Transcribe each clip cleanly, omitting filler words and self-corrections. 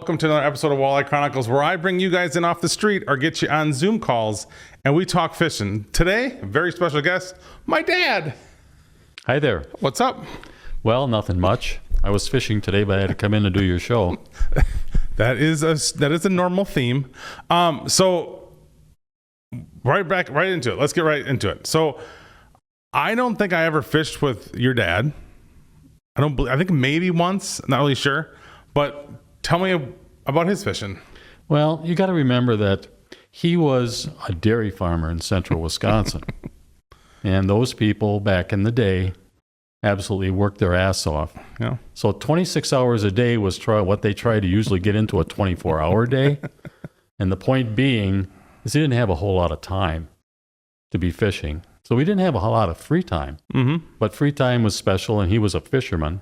welcome to another episode of Walleye Chronicles, where I bring you guys in off the street or get you on Zoom calls, and we talk fishing. Today, a very special guest, my dad. Hi there. What's up? Well, nothing much. I was fishing today, but I had to come in and do your show. That is a normal theme. So right into it. Let's get right into it. So I don't think I ever fished with your dad. I think maybe once, not really sure. But tell me about his fishing. Well, you got to remember that he was a dairy farmer in central Wisconsin. And those people back in the day absolutely worked their ass off. Yeah. So 26 hours a day was what they try to usually get into a 24-hour day. And the point being is he didn't have a whole lot of time to be fishing. So we didn't have a whole lot of free time. Mm-hmm. But free time was special, and he was a fisherman.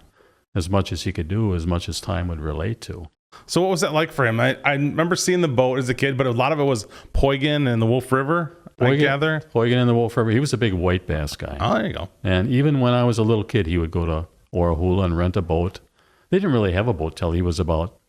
As much as he could do, as much as time would relate to. So what was that like for him? I remember seeing the boat as a kid, but a lot of it was Poygan and the Wolf River, I gather. Poygan and the Wolf River. He was a big white bass guy. Oh, there you go. And even when I was a little kid, he would go to Orahula and rent a boat. They didn't really have a boat till he was about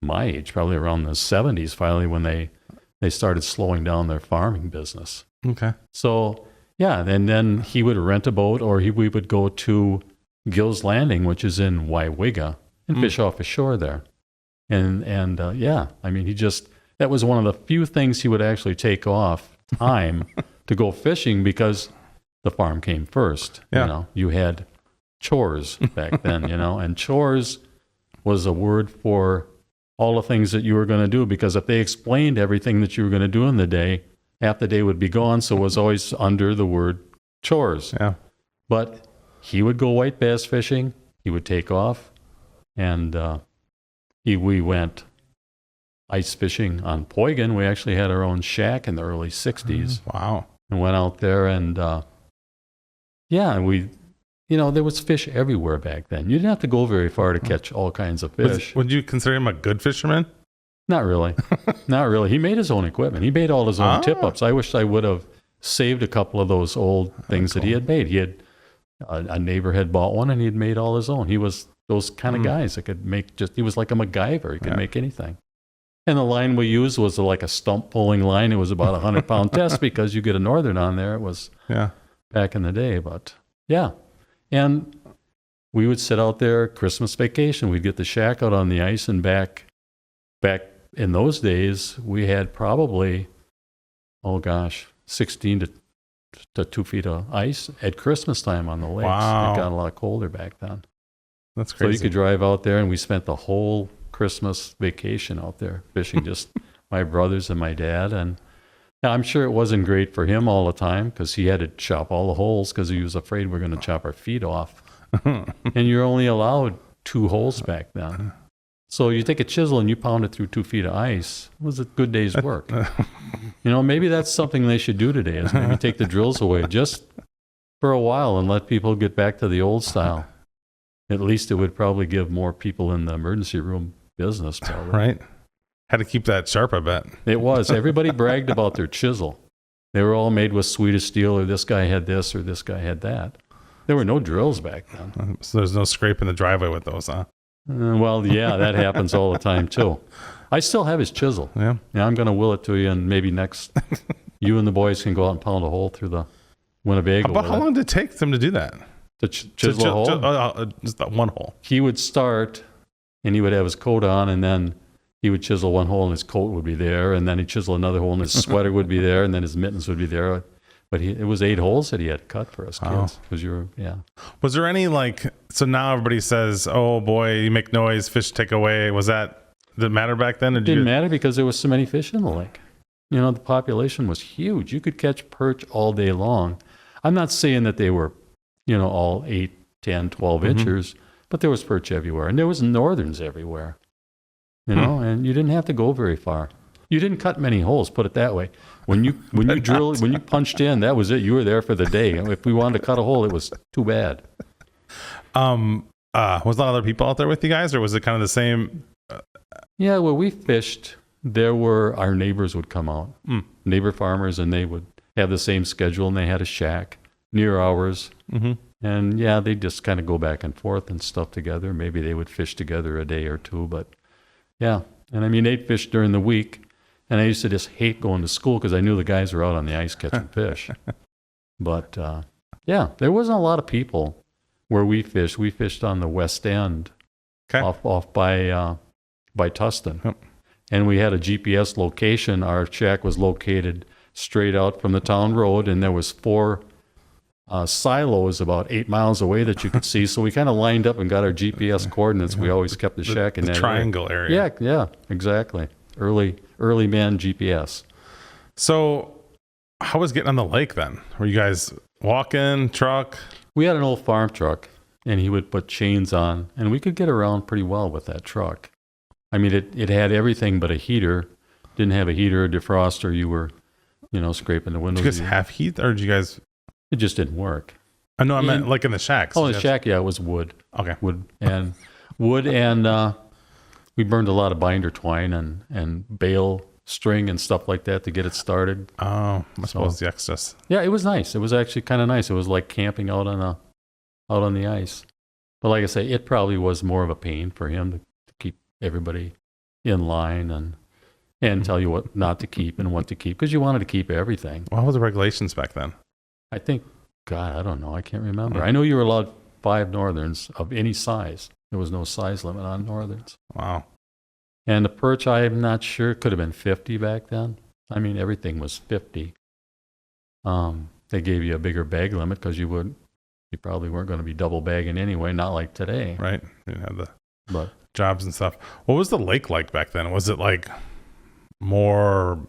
my age, probably around the 70s, finally, when they started slowing down their farming business. Okay. So, yeah, and then he would rent a boat, or we would go to Gill's Landing, which is in Waiwiga, and fish off the shore there. And yeah, I mean, that was one of the few things he would actually take off time to go fishing, because the farm came first. Yeah. You know, you had chores back then, and chores was a word for all the things that you were going to do, because if they explained everything that you were going to do in the day, half the day would be gone. So it was always under the word chores. Yeah. But he would go white bass fishing. He would take off, and we went ice fishing on Poygan. We actually had our own shack in the early 60s. Wow. And went out there, and there was fish everywhere back then. You didn't have to go very far to catch all kinds of fish. Would you consider him a good fisherman? Not really. Not really. He made his own equipment. He made all his own tip-ups. I wish I would have saved a couple of those old things that he had made. He had a neighbor had bought one, and he had made all his own. He was those kind of guys that could make he was like a MacGyver. He could make anything. And the line we used was like a stump pulling line. It was about a 100-pound test, because you get a northern on there. It was back in the day, but yeah. And we would sit out there Christmas vacation. We'd get the shack out on the ice, and back in those days, we had probably, 16 to 2 feet of ice at Christmas time on the lakes. Wow. It got a lot colder back then. That's crazy. So you could drive out there, and we spent the whole Christmas vacation out there fishing, just my brothers and my dad. And I'm sure it wasn't great for him all the time, because he had to chop all the holes, because he was afraid we were going to chop our feet off. And you're only allowed 2 holes back then. So you take a chisel and you pound it through 2 feet of ice. It was a good day's work. Maybe that's something they should do today, is maybe take the drills away just for a while and let people get back to the old style. At least it would probably give more people in the emergency room business, probably. Right. Had to keep that sharp, I bet. It was. Everybody bragged about their chisel. They were all made with Swedish steel, or this guy had this, or this guy had that. There were no drills back then. So there's no scrape in the driveway with those, huh? Well, yeah, that happens all the time, too. I still have his chisel. Yeah. I'm going to will it to you, and maybe next, you and the boys can go out and pound a hole through the Winnebago. How long did it take them to do that? To chisel a hole? Just that one hole. He would start, and he would have his coat on, and then he would chisel one hole, and his coat would be there, and then he'd chisel another hole, and his sweater would be there, and then his mittens would be there. But it was 8 holes that he had cut for us kids. Was there any so now everybody says, oh boy, you make noise, fish take away. Did it matter back then? It didn't matter, because there was so many fish in the lake. The population was huge. You could catch perch all day long. I'm not saying that they were, all 8, 10, 12 inchers, but there was perch everywhere. And there was northerns everywhere, and you didn't have to go very far. You didn't cut many holes, put it that way. When you drilled, when you punched in, that was it. You were there for the day. If we wanted to cut a hole, it was too bad. Was there other people out there with you guys, or was it kind of the same? Yeah, well, we fished. Our neighbors would come out, neighbor farmers, and they would have the same schedule, and they had a shack near ours. Mm-hmm. And yeah, they'd just kind of go back and forth and stuff together. Maybe they would fish together a day or two, but Yeah. And I mean, they'd fish during the week. And I used to just hate going to school because I knew the guys were out on the ice catching fish. But yeah, there wasn't a lot of people where we fished. We fished on the west end, off by Tustin. Yep. And we had a GPS location. Our shack was located straight out from the town road, and there was 4 silos about 8 miles away that you could see. So we kind of lined up and got our GPS coordinates. We always kept the shack in that triangle area. Yeah, exactly. Early man GPS. So how was getting on the lake then? Were you guys walking, truck? We had an old farm truck, and he would put chains on, and we could get around pretty well with that truck. I mean, it had everything but a heater. Didn't have a heater or defroster. You were, scraping the windows. Did you guys have heat, or did you guys? It just didn't work. I know. I meant like in the shack. Oh, in the shack, yeah, it was wood. Okay. Wood, and we burned a lot of binder twine and bale string and stuff like that to get it started. Oh, I suppose the excess. Yeah, it was nice. It was actually kind of nice. It was like camping out on the ice. But like I say, it probably was more of a pain for him to keep everybody in line and tell you what not to keep and what to keep, because you wanted to keep everything. What were the regulations back then? I think, God, I don't know. I can't remember. I know you were allowed 5 northerns of any size. There was no size limit on northerns. Wow. And the perch, I'm not sure. It could have been 50 back then. I mean, everything was 50. They gave you a bigger bag limit because you probably weren't going to be double bagging anyway, not like today. Right. You didn't have the jobs and stuff. What was the lake like back then? Was it like more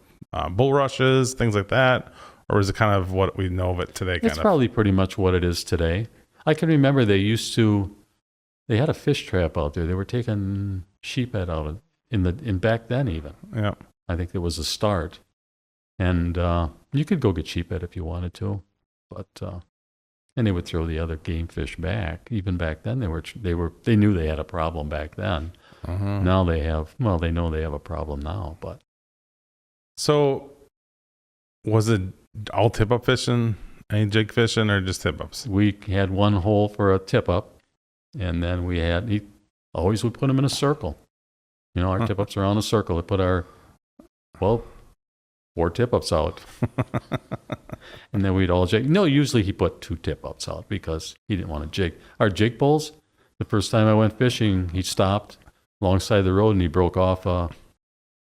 bulrushes, things like that? Or is it kind of what we know of it today? It's probably pretty much what it is today. I can remember they had a fish trap out there. They were taking sheephead out in back then even. Yeah. I think it was a start. And you could go get sheephead if you wanted to. But and they would throw the other game fish back. Even back then they knew they had a problem back then. Uh-huh. Now they know they have a problem now, but so was it all tip-up fishing, any jig fishing, or just tip-ups? We had one hole for a tip-up, and then he always would put them in a circle. Our tip-ups are on a circle. They put 4 tip-ups out. And then we'd all jig. No, usually he put 2 tip-ups out because he didn't want to jig. Our jig poles, the first time I went fishing, he stopped alongside the road and he broke off a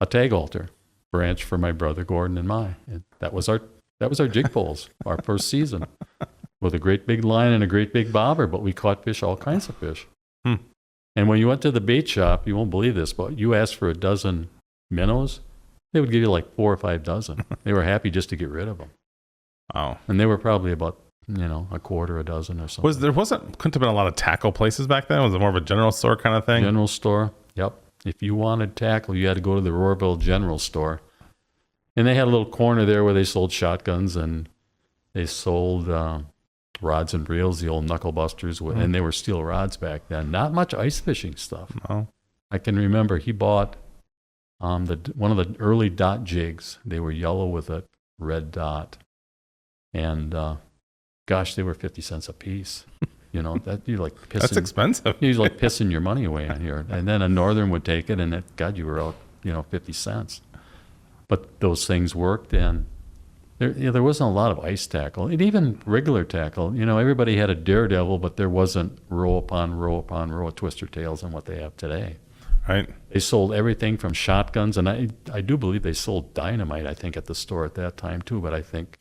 tag halter branch for my brother Gordon and I. And that was our jig poles, our first season, with a great big line and a great big bobber, but we caught fish, all kinds of fish. And when you went to the bait shop, you won't believe this, but you asked for a dozen minnows, they would give you like 4 or 5 dozen. They were happy just to get rid of them. Oh. And they were probably about, a quarter a dozen or something. Couldn't have been a lot of tackle places back then? Was it more of a general store kind of thing? General store, yep. If you wanted tackle, you had to go to the Roarville General Store. And they had a little corner there where they sold shotguns and they sold rods and reels, the old knuckle busters, and they were steel rods back then. Not much ice fishing stuff. No. I can remember he bought one of the early dot jigs. They were yellow with a red dot. And gosh, they were 50 cents a piece. That you like pissing. That's expensive. You like pissing your money away on here. And then a northern would take it, and you were out, 50 cents. But those things worked, and there wasn't a lot of ice tackle, and even regular tackle. Everybody had a daredevil, but there wasn't row upon row upon row of twister tails and what they have today. Right. They sold everything from shotguns, and I do believe they sold dynamite, I think, at the store at that time too, but I think,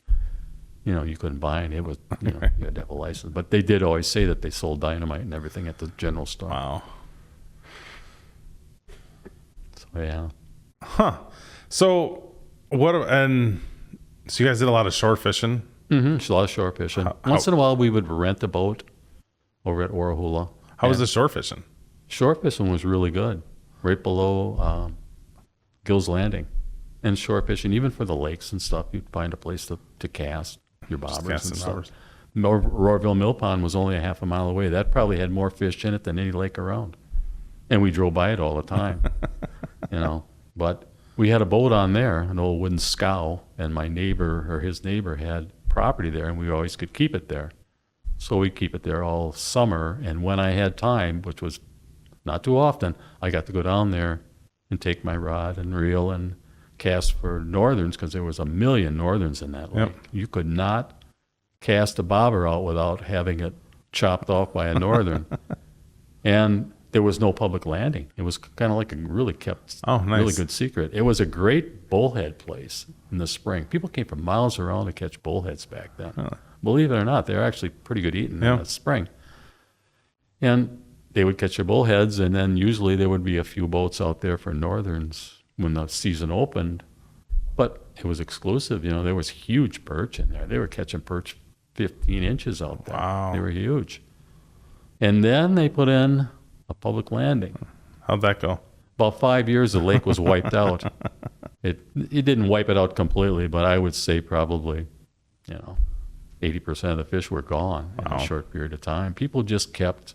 you couldn't buy it. It was, you had to have a license. But they did always say that they sold dynamite and everything at the general store. Wow. So, yeah. Huh. So so you guys did a lot of shore fishing? Mm-hmm. A lot of shore fishing. Once in a while, we would rent a boat over at Orahula. How was the shore fishing? Shore fishing was really good, right below Gill's Landing. And shore fishing, even for the lakes and stuff, you'd find a place to cast your bobbers and stuff. Roarville Mill Pond was only a half a mile away. That probably had more fish in it than any lake around. And we drove by it all the time, But we had a boat on there, an old wooden scow, and my neighbor or his neighbor had property there, and we always could keep it there. So we keep it there all summer, and when I had time, which was not too often, I got to go down there and take my rod and reel and cast for northerns, because there was 1 million northerns in that lake. Yep. You could not cast a bobber out without having it chopped off by a northern. And there was no public landing. It was kind of like a really kept, really good secret. It was a great bullhead place in the spring. People came from miles around to catch bullheads back then. Believe it or not, they're actually pretty good eating in the spring. And they would catch their bullheads, and then usually there would be a few boats out there for northerns when the season opened. But it was exclusive. You know, there was huge perch in there. They were catching perch 15 inches out there. Wow. They were huge. And then they put in a public landing. How'd that go? About 5 years, the lake was wiped out. It didn't wipe it out completely, but I would say probably, 80% of the fish were gone in a short period of time. People just kept,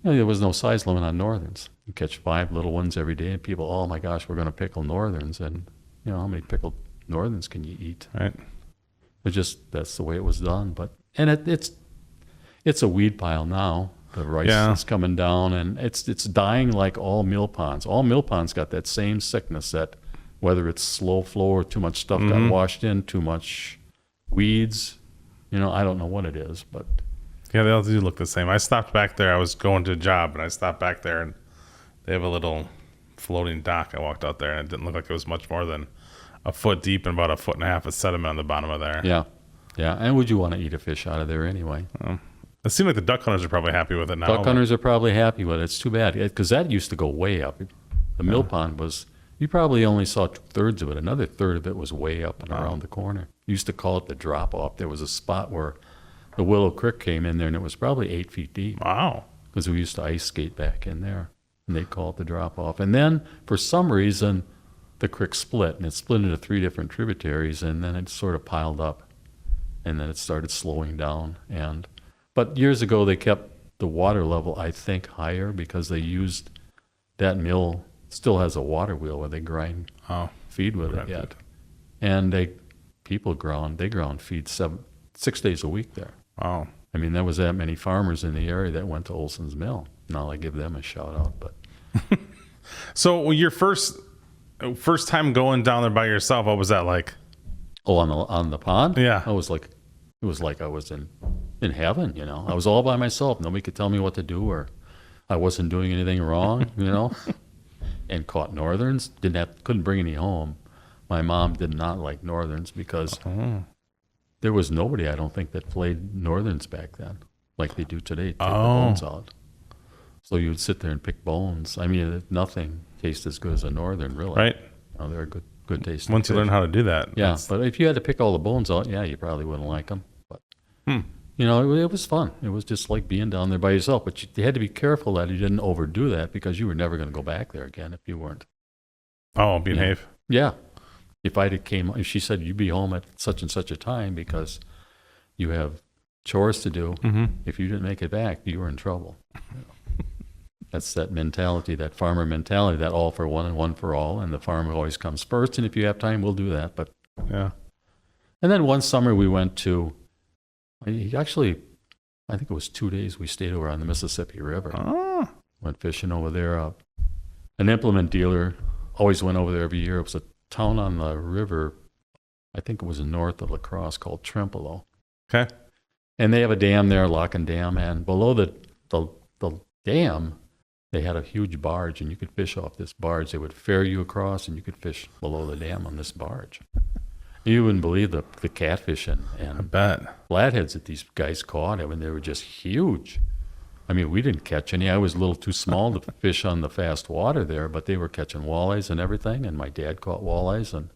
there was no size limit on northerns. You catch 5 little ones every day, and people, oh my gosh, we're going to pickle northerns. And, how many pickled northerns can you eat? Right. That's the way it was done. And it's a weed pile now. The rice is coming down, and it's dying like all mill ponds. All mill ponds got that same sickness, that whether it's slow flow or too much stuff got washed in, too much weeds. I don't know what it is, but yeah, they all do look the same. I stopped back there. I was going to a job, and I stopped back there, and they have a little floating dock. I walked out there, and it didn't look like it was much more than a foot deep and about 1.5 feet of sediment on the bottom of there. Yeah. And would you want to eat a fish out of there anyway? It seems like the duck hunters are probably happy with it now. Duck hunters are probably happy with it. It's too bad, because that used to go way up. The mill pond was, you probably only saw 2/3 of it. Another third of it was way up and around the corner. You used to call it the drop off. There was a spot where the Willow Creek came in there, and it was probably 8 feet deep. Wow. Because we used to ice skate back in there, and they'd call it the drop off. And then, for some reason, the creek split, and it split into 3 different tributaries, and then it sort of piled up, and then it started slowing down. But years ago, they kept the water level, I think, higher, because they used, that mill still has a water wheel where they grind feed with it yet. And people ground feed 6 days a week there. Wow. I mean, there was that many farmers in the area that went to Olson's Mill. Now I give them a shout out. But So your first time going down there by yourself, what was that like? Oh, on the pond? Yeah. It was like I was in heaven, I was all by myself. Nobody could tell me what to do, or I wasn't doing anything wrong, And caught northerns. Couldn't bring any home. My mom did not like northerns because there was nobody, I don't think, that played northerns back then like they do today. Take the bones out. So you would sit there and pick bones. I mean, nothing tastes as good as a northern, really. Right. They're a good taste. Once you learn how to do that. Yeah, but if you had to pick all the bones out, you probably wouldn't like them. But it was fun. It was just like being down there by yourself. But you had to be careful that you didn't overdo that, because you were never going to go back there again if you weren't. Oh, behave. Yeah. If she said you'd be home at such and such a time because you have chores to do, if you didn't make it back, you were in trouble. That's that mentality, that farmer mentality, that all for one and one for all, and the farmer always comes first. And if you have time, we'll do that. But yeah. And then one summer we went to, actually, I think it was 2 days we stayed over on the Mississippi River. Went fishing over there. An implement dealer always went over there every year. It was a town on the river, I think it was north of La Crosse, called Trempealeau. Okay. And they have a dam there, Locken Dam, and below the dam, they had a huge barge, and you could fish off this barge. They would ferry you across, and you could fish below the dam on this barge. You wouldn't believe the catfish and I bet. flatheads that these guys caught. I mean, they were just huge. I mean, we didn't catch any. I was a little too small to fish on the fast water there, but they were catching walleyes and everything, and my dad caught walleyes. And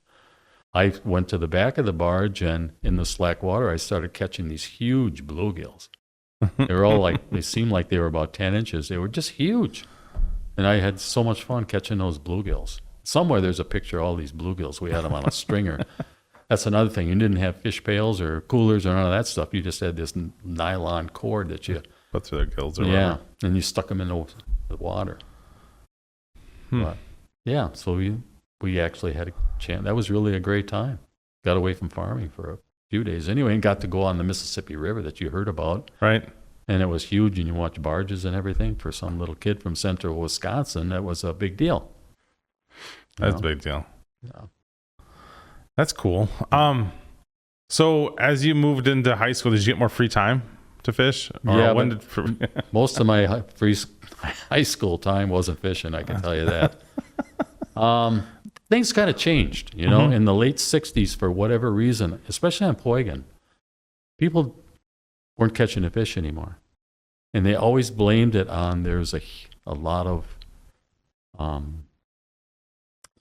I went to the back of the barge, and in the slack water, I started catching these huge bluegills. They were all they seemed like they were about 10 inches. They were just huge. And I had so much fun catching those bluegills. Somewhere there's a picture of all these bluegills. We had them on a stringer. That's another thing. You didn't have fish pails or coolers or none of that stuff. You just had this nylon cord that you put through their gills or whatever. whatever. And you stuck them in the water. But, so we actually had a chance. That was really a great time. Got away from farming for a few days anyway, and got to go on the Mississippi River that you heard about. Right. And it was huge, and you watch barges and everything. For some little kid from central Wisconsin, that was a big deal. That's a big deal. Yeah. That's cool. So as you moved into high school, did you get more free time to fish? Or Yeah, when but did most of my high school time wasn't fishing, I can tell you that. Things kind of changed, you know, in the late 60s for whatever reason, especially on Poigan. People weren't catching the fish anymore. And they always blamed it on there's a lot of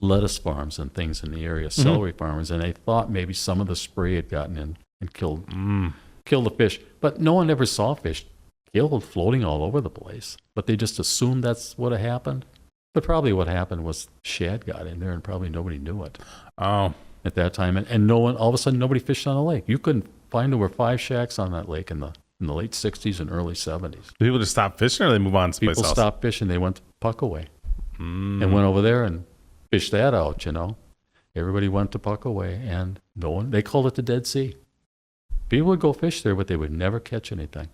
lettuce farms and things in the area, celery farmers, and they thought maybe some of the spray had gotten in and killed the fish. But no one ever saw fish killed floating all over the place. But they just assumed that's what had happened. But probably what happened was shad got in there and probably nobody knew it at that time. And no one, all of a sudden, nobody fished on the lake. You couldn't find there were 5 shacks on that lake in the late 60s and early 70s. people just stop fishing, or they move on someplace People else? stopped fishing. They went to Puckaway and went over there and fished that out, you know. Everybody went to Puckaway, and no one, they called it the Dead Sea. People would go fish there, but they would never catch anything,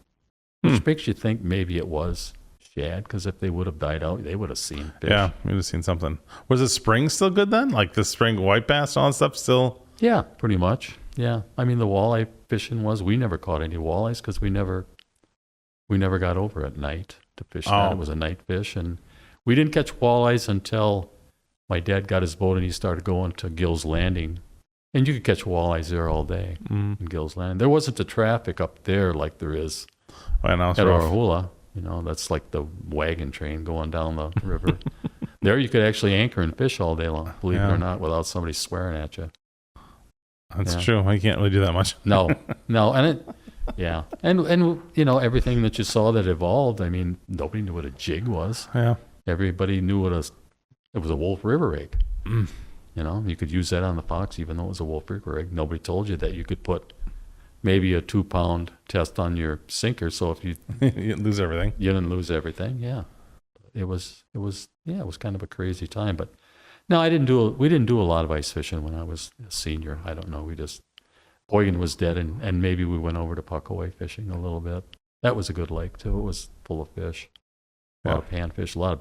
which makes you think maybe it was shad, because if they would have died out, they would have seen fish. Yeah, we would have seen something. Was the spring still good then? Like the spring white bass and all that stuff still? Yeah, pretty much. Yeah. I mean, the walleye fishing we never caught any walleyes because we never got over at night to fish that. It was a night fish. And we didn't catch walleyes until my dad got his boat and he started going to Gill's Landing. And you could catch walleyes there all day in Gill's Landing. There wasn't the traffic up there like there is at Arhula. You know, that's like the wagon train going down the river. There you could actually anchor and fish all day long, believe it or not, without somebody swearing at you. That's true. I can't really do that much. No. And and you know, everything that you saw that evolved, I mean, nobody knew what a jig was. Yeah. Everybody knew it was a Wolf River rig. You know, you could use that on the Fox even though it was a Wolf River rig. Nobody told you that you could put maybe a 2-pound test on your sinker, so if you you didn't lose everything. You didn't lose everything. Yeah. It was kind of a crazy time, but no, we didn't do a lot of ice fishing when I was a senior. I don't know. Poigan was dead, and maybe we went over to Puckaway fishing a little bit. That was a good lake too. It was full of fish, a lot of panfish, a lot of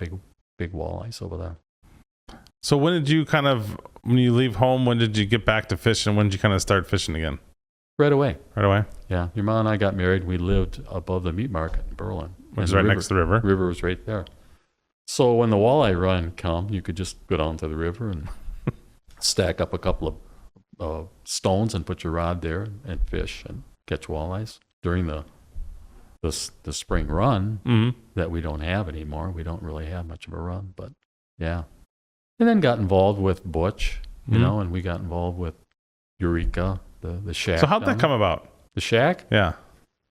big walleyes over there. So when you leave home, when did you get back to fishing? When did you kind of start fishing again? Right away. Right away? Yeah. Your mom and I got married. We lived above the meat market in Berlin. Which is right next to the river. The river was right there. So when the walleye run come, you could just go down to the river and stack up a couple of stones and put your rod there and fish and catch walleyes during the spring run that we don't have anymore. We don't really have much of a run, but yeah. And then got involved with Butch, you know, and we got involved with Eureka, the shack. So how'd that come about? The shack? Yeah.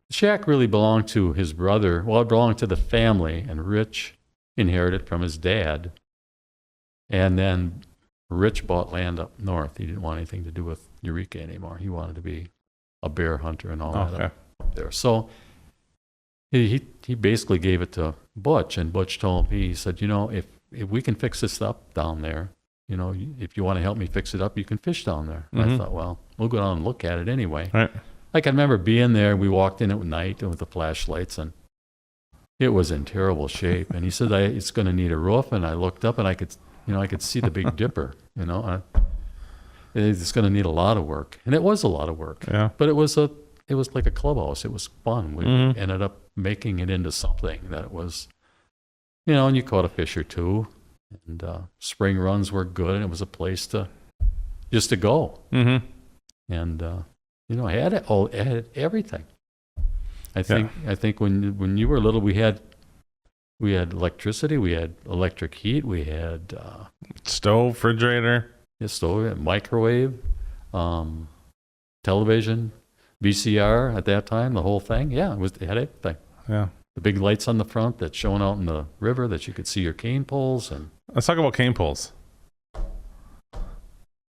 The shack really belonged to his brother. Well, it belonged to the family, and Rich inherited it from his dad. And then Rich bought land up north. He didn't want anything to do with Eureka anymore. He wanted to be a bear hunter and all that up there. So he basically gave it to Butch, and Butch told me, he said, you know, if we can fix this up down there, you know, if you want to help me fix it up, you can fish down there. And I thought, well, we'll go down and look at it anyway. Right. Like I remember being there, we walked in at night with the flashlights, and it was in terrible shape. And he said, it's going to need a roof. And I looked up and I could see the Big Dipper, you know, it's going to need a lot of work. And it was a lot of work, but it was like a clubhouse. It was fun. We ended up making it into something that was, you know, and you caught a fish or two, and spring runs were good. And it was a place to go. And, you know, I had everything. I think when you were little, we had electricity, we had electric heat, we had stove, refrigerator, microwave, television, VCR at that time, the whole thing. Yeah, it had everything. Yeah. The big lights on the front that's showing out in the river that you could see your cane poles. And let's talk about cane poles.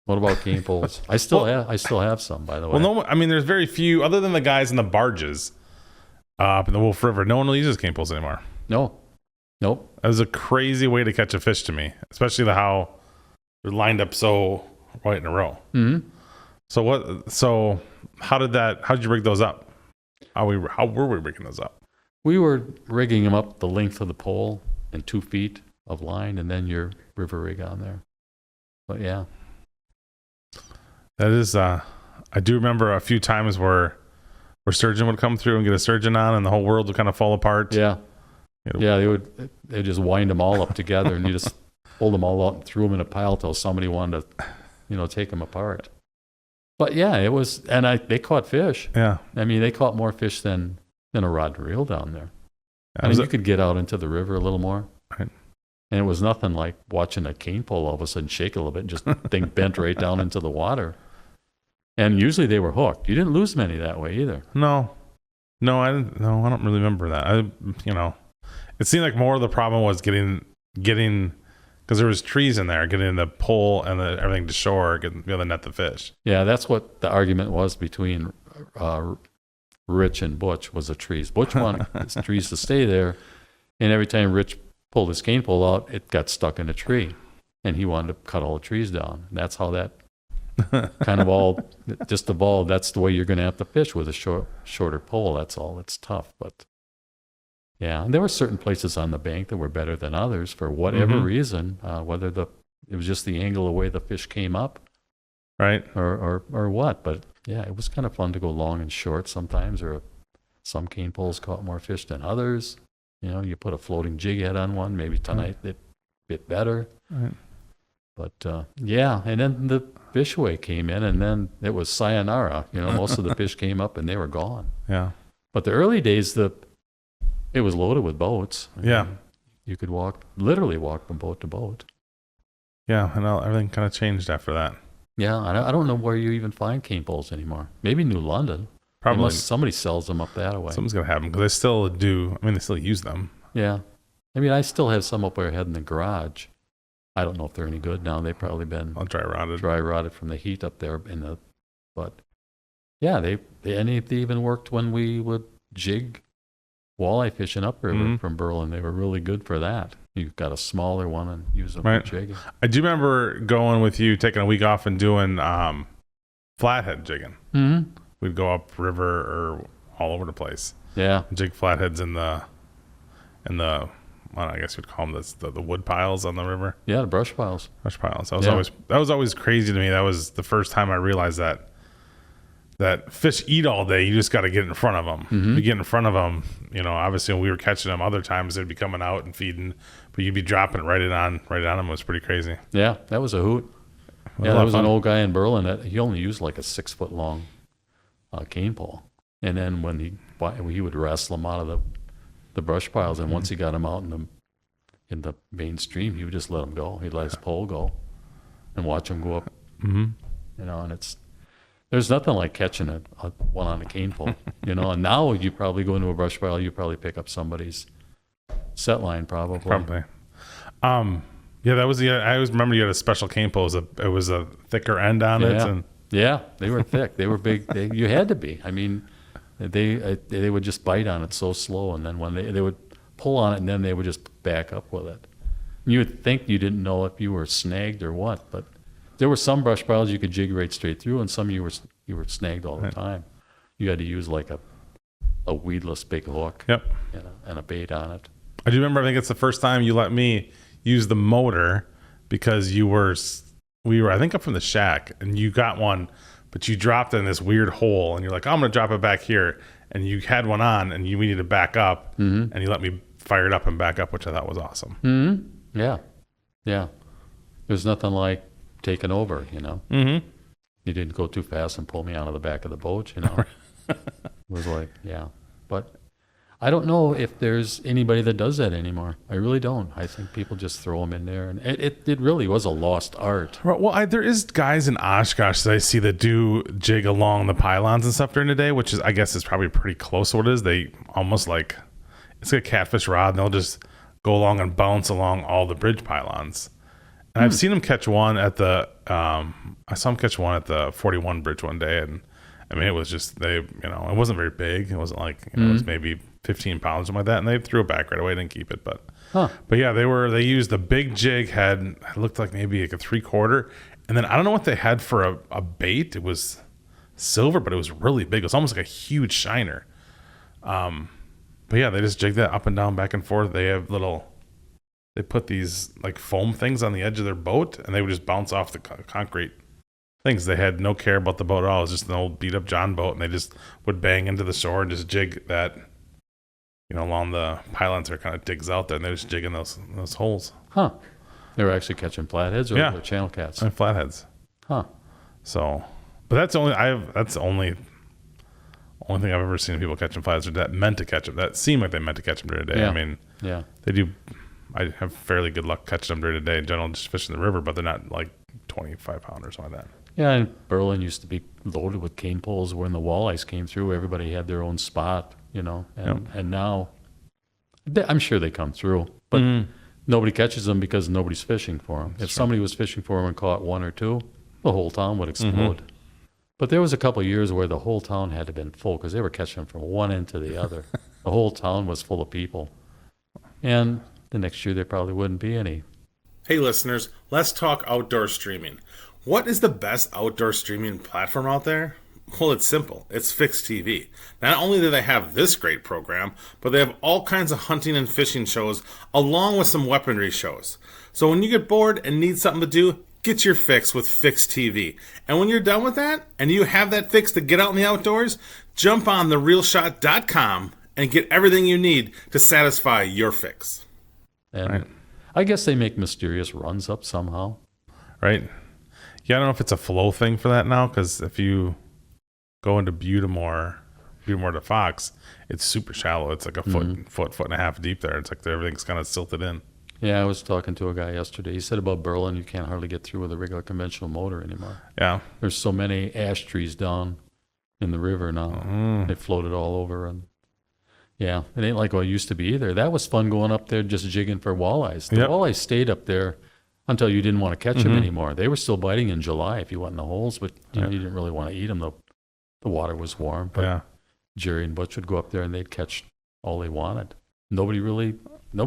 What about cane poles? I still have some, by the way. Well, no, I mean, there's very few, other than the guys in the barges up in the Wolf River. No one really uses cane poles anymore. No. Nope. That was a crazy way to catch a fish to me, especially how they're lined up so right in a row. So how did you rig those up? How were we rigging those up? We were rigging them up the length of the pole and 2 feet of line, and then your river rig on there. But yeah. That is, I do remember a few times where surgeon would come through and get a surgeon on, and the whole world would kind of fall apart. Yeah. Yeah, they just wind them all up together, and you just pulled them all out and threw them in a pile till somebody wanted to, take them apart. But yeah, it was, and they caught fish. Yeah. I mean, they caught more fish than a rod and reel down there. Yeah, I mean, you could get out into the river a little more. Right. And it was nothing like watching a cane pole all of a sudden shake a little bit and just thing bent right down into the water. And usually they were hooked. You didn't lose many that way either. No, I didn't. No, I don't really remember that. It seemed like more of the problem was getting because there was trees in there, getting the pole and everything to shore, be able to net the fish. Yeah, that's what the argument was between Rich and Butch, was the trees. Butch wanted his trees to stay there, and every time Rich pulled his cane pole out, it got stuck in a tree, and he wanted to cut all the trees down. And that's how that kind of all just evolved. That's the way you're going to have to fish, with a shorter pole. That's all. It's tough, but yeah. And there were certain places on the bank that were better than others for whatever reason, whether it was just the angle, the way the fish came up, right, or what. But yeah, it was kind of fun to go long and short sometimes, or some cane poles caught more fish than others. You put a floating jig head on one, maybe tonight it bit better. Right. But yeah, and then the fish weigh came in, and then it was sayonara. Most of the fish came up and they were gone. Yeah. But the early days, it was loaded with boats. Yeah. You could literally walk from boat to boat. Yeah, and everything kind of changed after that. Yeah, I don't know where you even find cane poles anymore. Maybe New London. Probably. Unless somebody sells them up that way. Something's going to happen, because they still do. I mean, they still use them. Yeah. I mean, I still have some up ahead in the garage. I don't know if they're any good now. They've probably been All dry rotted from the heat up there but yeah, they even worked when we would jig walleye fishing upriver from Berlin. They were really good for that. You got a smaller one and use them for jigging. I do remember going with you, taking a week off and doing flathead jigging. Mm-hmm. We'd go up river or all over the place. Yeah. Jig flatheads in the well, I guess you'd call them the wood piles on the river. Yeah, the brush piles. Brush piles. That was always crazy to me. That was the first time I realized that fish eat all day. You just got to get in front of them. Mm-hmm. You get in front of them. Obviously when we were catching them, other times they'd be coming out and feeding, but you'd be dropping it right on them. It was pretty crazy. Yeah, that was a hoot. Yeah, there was an old guy in Berlin that he only used like a 6-foot long cane pole, and then when he would wrestle them out of the brush piles, and once he got them out in the mainstream, he would just let them go. He'd let his pole go and watch them go up. Mm-hmm. And there's nothing like catching one on a cane pole. And now you probably go into a brush pile, you probably pick up somebody's set line probably. Yeah, that was I always remember you had a special cane pole. It was a thicker end on it. And yeah, they were thick. They were big. You had to be. I mean, they would just bite on it so slow, and then when they would pull on it, and then they would just back up with it. You would think you didn't know if you were snagged or what, but there were some brush piles you could jig right straight through, and some you were snagged all the time. You had to use like a weedless big hook. Yep. And a bait on it. I do remember. I think it's the first time you let me use the motor, because we were I think up from the shack, and you got one, but you dropped it in this weird hole, and you're like, oh, I'm gonna drop it back here, and you had one on, and we needed to back up, and you let me fire it up and back up, which I thought was awesome. Mm-hmm. Yeah. There's nothing like taking over. You didn't go too fast and pull me out of the back of the boat. It was like, yeah, but I don't know if there's anybody that does that anymore. I really don't. I think people just throw them in there, and it really was a lost art. Well, there is guys in Oshkosh that I see that do jig along the pylons and stuff during the day, which I guess is probably pretty close to what it is. They almost like, it's like a catfish rod, and they'll just go along and bounce along all the bridge pylons. And I've seen them catch one at I saw them catch one at the 41 bridge one day, and I mean, it was just, it wasn't very big. It wasn't like, it was maybe 15 pounds, something like that. And they threw it back right away, didn't keep it. But yeah, they used the big jig head. It looked like maybe like a 3/4. And then I don't know what they had for a bait. It was silver, but it was really big. It was almost like a huge shiner. But yeah, they just jig that up and down, back and forth. They have little they put these like foam things on the edge of their boat, and they would just bounce off the concrete things. They had no care about the boat at all. It was just an old beat up John boat, and they just would bang into the shore and just jig that, along the pylons there, kind of digs out there, and they just jig in those holes. Huh. They were actually catching flatheads or the channel cats? And flatheads. Huh. So, but that's the only thing I've ever seen people catching flatheads that meant to catch them. That seemed like they meant to catch them during the day. Yeah. I mean, they do. I have fairly good luck catching them during the day in general, just fishing the river, but they're not like 25 pounders or something like that. Yeah, and Berlin used to be loaded with cane poles. When the walleyes came through, everybody had their own spot, and now I'm sure they come through, but nobody catches them because nobody's fishing for them. If somebody was fishing for them and caught one or two, the whole town would explode. But there was a couple of years where the whole town had to have been full because they were catching them from one end to the other. The whole town was full of people. And the next year there probably wouldn't be any. Hey listeners, let's talk outdoor streaming. What is the best outdoor streaming platform out there? Well, it's simple. It's Fixed TV. Not only do they have this great program, but they have all kinds of hunting and fishing shows along with some weaponry shows. So when you get bored and need something to do, get your fix with Fixed TV. And when you're done with that, and you have that fix to get out in the outdoors, jump on therealshot.com and get everything you need to satisfy your fix. And I guess they make mysterious runs up somehow. Right. Yeah, I don't know if it's a flow thing for that now, because if you go into Butamore to Fox, it's super shallow. It's like a foot and a half deep there. It's like everything's kind of silted in. Yeah, I was talking to a guy yesterday. He said about Berlin, you can't hardly get through with a regular conventional motor anymore. Yeah. There's so many ash trees down in the river now. They floated all over. And yeah, it ain't like what it used to be either. That was fun going up there just jigging for walleyes. The walleyes stayed up there until you didn't want to catch them anymore. They were still biting in July if you went in the holes, but you didn't really want to eat them. The water was warm. But Jerry and Butch would go up there and they'd catch all they wanted. Nobody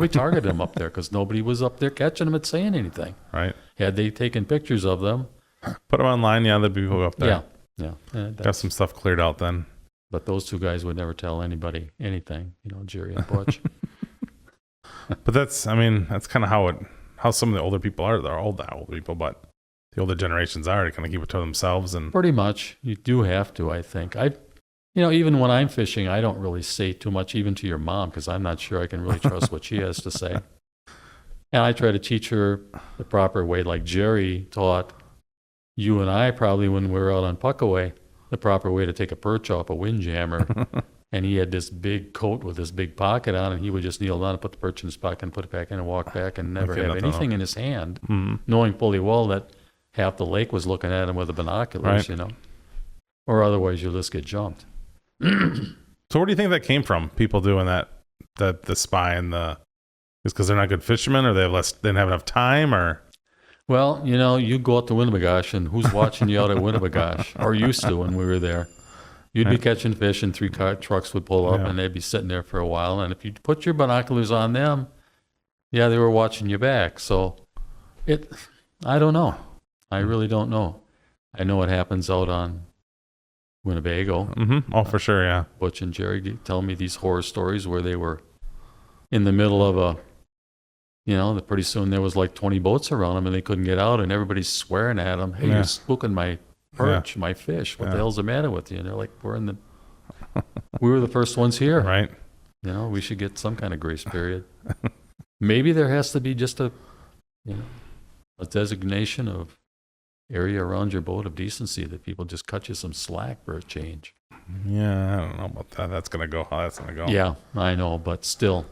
targeted them up there because nobody was up there catching them and saying anything. Right. Had they taken pictures of them, put them online, there'd be people up there. Yeah. Got some stuff cleared out then. But those two guys would never tell anybody anything, Jerry and Butch. But that's kind of how some of the older people are. They're all the older people, but the older generations are. They kind of keep it to themselves. And pretty much, you do have to. I think even when I'm fishing, I don't really say too much, even to your mom, because I'm not sure I can really trust what she has to say. And I try to teach her the proper way, like Jerry taught you and I probably when we were out on Puckaway, the proper way to take a perch off a windjammer. And he had this big coat with this big pocket on, and he would just kneel down and put the perch in his pocket and put it back in and walk back and never have anything in his hand, knowing fully well that half the lake was looking at him with the binoculars, or otherwise you'll just get jumped. So where do you think that came from? People doing that the spy and is because they're not good fishermen, or they didn't have enough time, or? Well, you go out to Winnebagosh, and who's watching you out at Winnebagosh, or used to when we were there? You'd be catching fish, and 3-car trucks would pull up, and they'd be sitting there for a while. And if you put your binoculars on them, they were watching you back. So I don't know. I really don't know. I know it happens out on Winnebago. Oh, for sure, yeah. Butch and Jerry tell me these horror stories where they were in the middle of pretty soon there was like 20 boats around them, and they couldn't get out, and everybody's swearing at them, "Hey, you're spooking my perch, my fish. What the hell's the matter with you?" And they're like, we were the first ones here. Right. We should get some kind of grace period. Maybe there has to be just a designation of area around your boat of decency that people just cut you some slack for a change. Yeah, I don't know about that. How that's going to go. Yeah, I know, but still.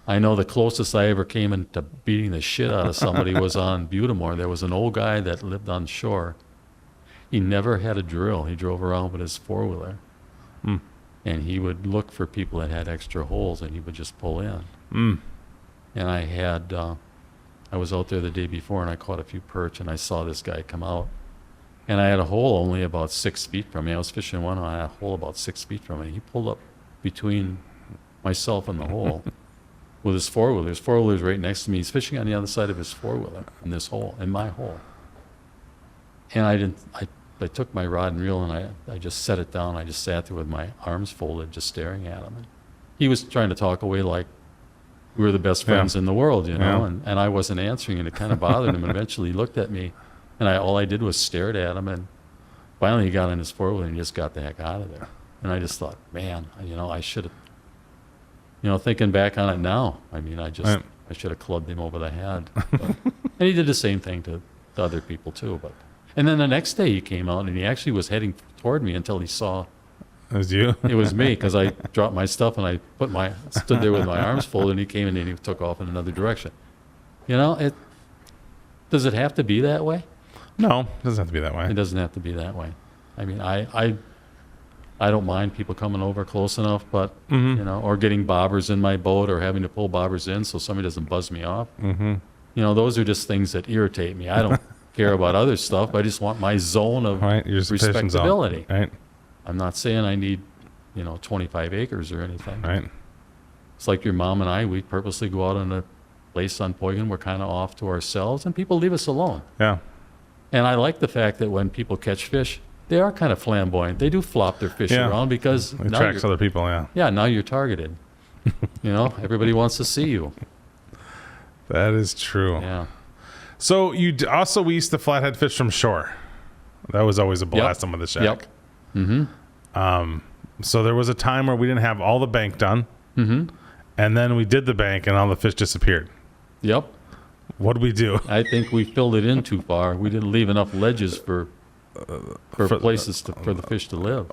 I know the closest I ever came into beating the shit out of somebody was on Butamore. There was an old guy that lived on shore. He never had a drill. He drove around with his four-wheeler. And he would look for people that had extra holes, and he would just pull in. And I was out there the day before, and I caught a few perch, and I saw this guy come out. And I had a hole only about 6 feet from me. I was fishing one, and I had a hole about 6 feet from me. He pulled up between myself and the hole with his four-wheeler. His four-wheeler's right next to me. He's fishing on the other side of his four-wheeler in this hole, in my hole. And I took my rod and reel, and I just set it down. I just sat there with my arms folded, just staring at him. And he was trying to talk away like, we were the best friends in the world, you know, Yeah. and I wasn't answering, and it kind of bothered him. And eventually he looked at me, and all I did was stared at him, and finally he got on his four-wheeler and just got the heck out of there. And I just thought, man, you know, I should have, you know, thinking back on it now, I mean, I should have clubbed him over the head. But, and he did the same thing to other people too. But and then the next day he came out, and he actually was heading toward me until he saw It was you? it was me, because I dropped my stuff and I stood there with my arms folded, and he came in and he took off in another direction. You know, does it have to be that way? No, it doesn't have to be that way. It doesn't have to be that way. I mean, I don't mind people coming over close enough, but you know, or getting bobbers in my boat, or having to pull bobbers in so somebody doesn't buzz me off. You know, those are just things that irritate me. I don't care about other stuff. I just want my zone of Your fishing zone. respectability. Right. I'm not saying I need, you know, 25 acres or anything. Right. It's like your mom and I, we purposely go out on a place on Poygan. We're kind of off to ourselves, and people leave us alone. Yeah. And I like the fact that when people catch fish, they are kind of flamboyant. They do flop their fish Yeah. around because It now attracts you're, other people, yeah. yeah, now you're targeted. You know, everybody wants to see you. That is true. Yeah. So we used to flathead fish from shore. That was always a blast on with the shack. Yep. So there was a time where we didn't have all the bank done. And then we did the bank and all the fish disappeared. Yep. What did we do? I think we filled it in too far. We didn't leave enough ledges for places for the fish to live,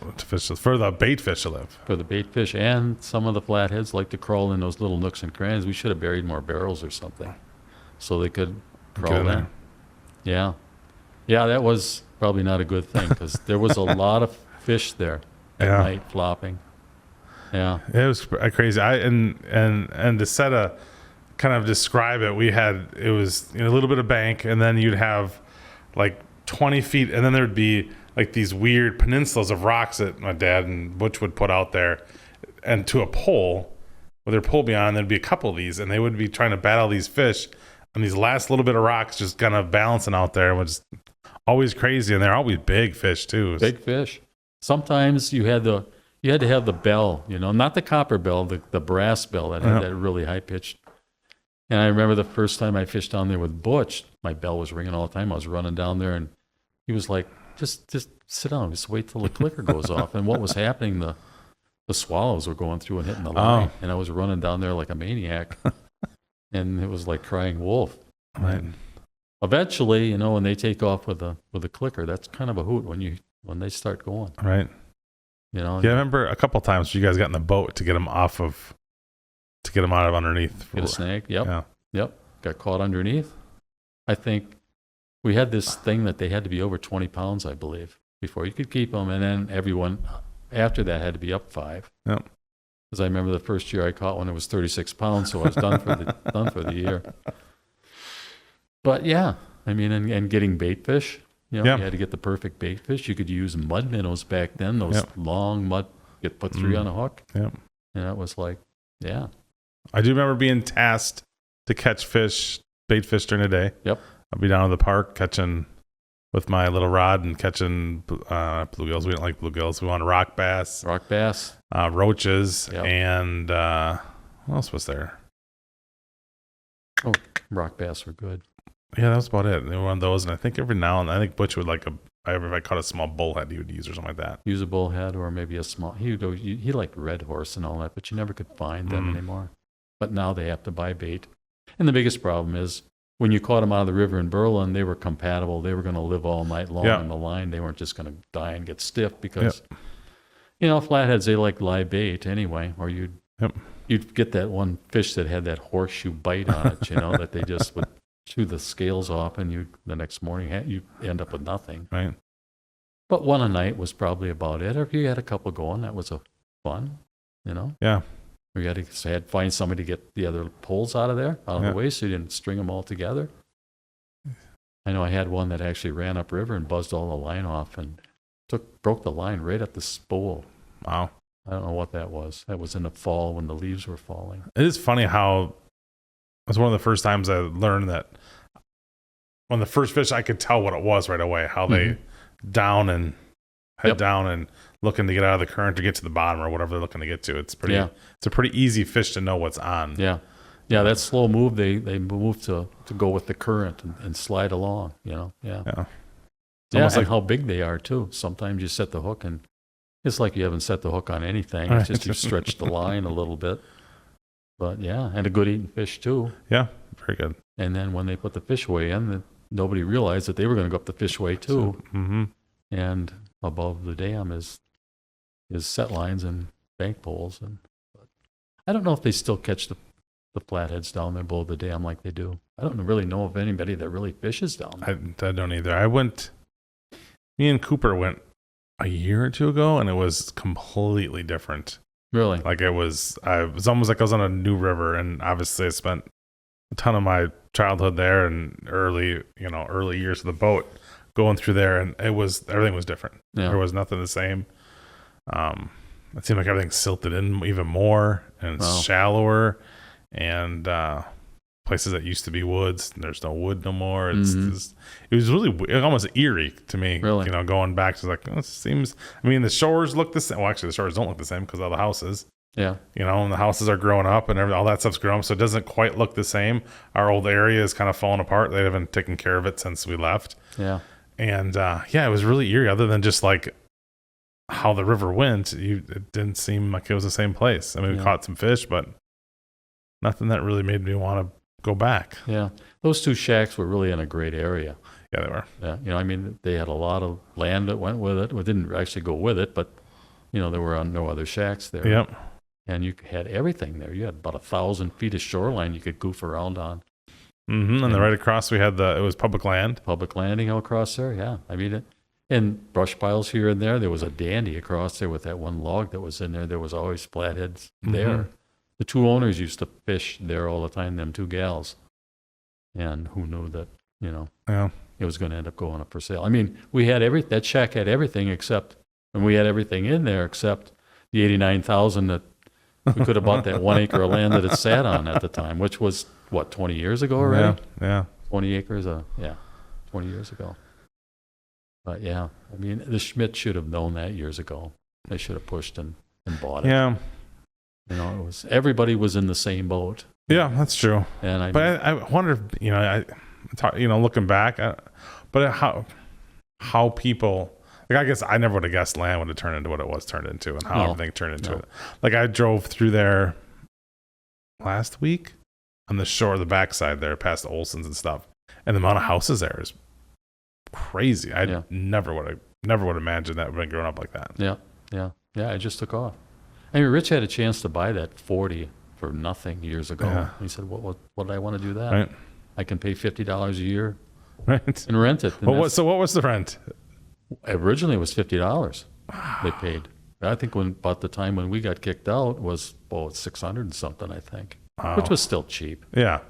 For the bait fish to live. for the bait fish. And some of the flatheads like to crawl in those little nooks and crannies. We should have buried more barrels or something so they could crawl in in. there. Yeah. Yeah, that was probably not a good thing, because there was a lot of fish there at Yeah. night flopping. Yeah. It was crazy. And to set a kind of describe it, it was a little bit of bank, and then you'd have like 20 feet, and then there'd be like these weird peninsulas of rocks that my dad and Butch would put out there, and to a pole with their pole beyond, there'd be a couple of these, and they would be trying to battle these fish on these last little bit of rocks, just kind of balancing out there, which is always crazy, and they're always big fish too. Big fish. Sometimes you had to have the bell, you know, not the copper bell, the brass bell that had that really high pitched. And I remember the first time I fished down there with Butch, my bell was ringing all the time. I was running down there, and he was like, just sit down, just wait till the clicker goes off. And what was happening, the swallows were going through and hitting the line. And I was running down there like a maniac. And it was like crying wolf. Right. And eventually, you know, when they take off with a clicker, that's kind of a hoot when they start going. Right. You know, Yeah, I remember a couple times you guys got in the boat to get them out of underneath. get a snag. Yep. Yeah. Yep. Got caught underneath. I think we had this thing that they had to be over 20 pounds, I believe, before you could keep them. And then everyone after that had to be up 5. Yep. Because I remember the first year I caught one, it was 36 pounds, so I was done for the year. But yeah, I mean, and getting bait fish, you know, Yeah. you had to get the perfect bait fish. You could use mud minnows back then, those long mud, get put 3 on a hook. Yep. And that was like, yeah. I do remember being tasked to catch fish, bait fish during the day. Yep. I'd be down at the park catching with my little rod and catching bluegills. We didn't like bluegills. We wanted rock bass, roaches, Yep. and what else was there? Oh, rock bass were good. Yeah, that was about it. They were one of those, and I think every now and then, I think Butch would if I caught a small bullhead, he would use or something like that. Use a bullhead or maybe a small. He liked red horse and all that, but you never could find them anymore. But now they have to buy bait. And the biggest problem is when you caught them out of the river in Berlin, they were compatible. They were going to live all night long on the line. They weren't just going to die and get stiff because, you know, flatheads, they like live bait anyway, or you'd get that one fish that had that horseshoe bite on it, you know, that they just would chew the scales off, and the next morning you end up with nothing. Right. But one a night was probably about it. Or if you had a couple going, that was a fun, you know. Yeah. Or you had to find somebody to get the other poles out of the way, so you didn't string them all together. I know I had one that actually ran upriver and buzzed all the line off and broke the line right at the spool. Wow. I don't know what that was. That was in the fall when the leaves were falling. It is funny how it was one of the first times I learned that on the first fish, I could tell what it was right away, how they head down and looking to get out of the current to get to the bottom or whatever they're looking to get to. It's a pretty easy fish to know what's on. Yeah. Yeah, that slow move, they move to go with the current and slide along, Yeah. Yeah. Yeah, almost and like- how big they are, too. Sometimes you set the hook, and it's like you haven't set the hook on anything. Right. It's just you stretch the line a little bit. But, yeah, and a good eating fish, too. Yeah. Very good. And then when they put the fish weigh in, nobody realized that they were going to go up the fish weigh, too. Mm-hmm. And above the dam is set lines and bank poles. And I don't know if they still catch the flatheads down there below the dam like they do. I don't really know of anybody that really fishes down there. I don't either. Me and Cooper went a year or two ago, and it was completely different. Really? Like it was almost like I was on a new river, and obviously I spent a ton of my childhood there and early years of the boat going through there, and everything was different. Yeah. There was nothing the same. It seemed like everything silted in even more, and it's Wow. shallower, and places that used to be woods, there's no wood no more. It was really almost eerie to me. Really? Going back to like, it seems. I mean, the shores look the same. Well, actually, the shores don't look the same because of the houses. Yeah. And the houses are growing up and all that stuff's growing up, so it doesn't quite look the same. Our old area is kind of falling apart. They haven't taken care of it since we left. Yeah. And it was really eerie. Other than just like how the river went, it didn't seem like it was the same place. I mean, we Yeah. caught some fish, but nothing that really made me want to go back. Yeah. Those two shacks were really in a great area. Yeah, they were. Yeah. I mean, they had a lot of land that went with it. Well, it didn't actually go with it, but, there were no other shacks there. Yep. And you had everything there. You had about 1,000 feet of shoreline you could goof around on. Mm-hmm. And then right across we had it was public land. Public landing all across there, yeah. I mean, and brush piles here and there. There was a dandy across there with that one log that was in there. There was always flatheads there. The two owners used to fish there all the time, them two gals. And who knew that, Yeah. it was going to end up going up for sale. I mean, that shack had everything and we had everything in there except the 89,000 that we could have bought that 1 acre of land that it sat on at the time, which was, 20 years ago already? Yeah. 20 acres, 20 years ago. But yeah, I mean, the Schmidt should have known that years ago. They should have pushed and bought it. Yeah. Everybody was in the same boat. Yeah, that's true. And But I wonder if, looking back, but how people, like, I guess I never would have guessed land would have turned into what it was turned into and how everything turned into it. Like, I drove through there last week on the shore, the backside there, past the Olsons and stuff, and the amount of houses there is crazy. I never would have imagined that when growing up like that. Yeah, it just took off. I mean, Rich had a chance to buy that 40 for nothing years ago. Yeah. He said, what did I want to do that? Right. I can pay $50 a year Right. and rent it. And So what was the rent? originally it was $50 they paid. I think about the time when we got kicked out was 600 and something, I think, which was still cheap. Yeah.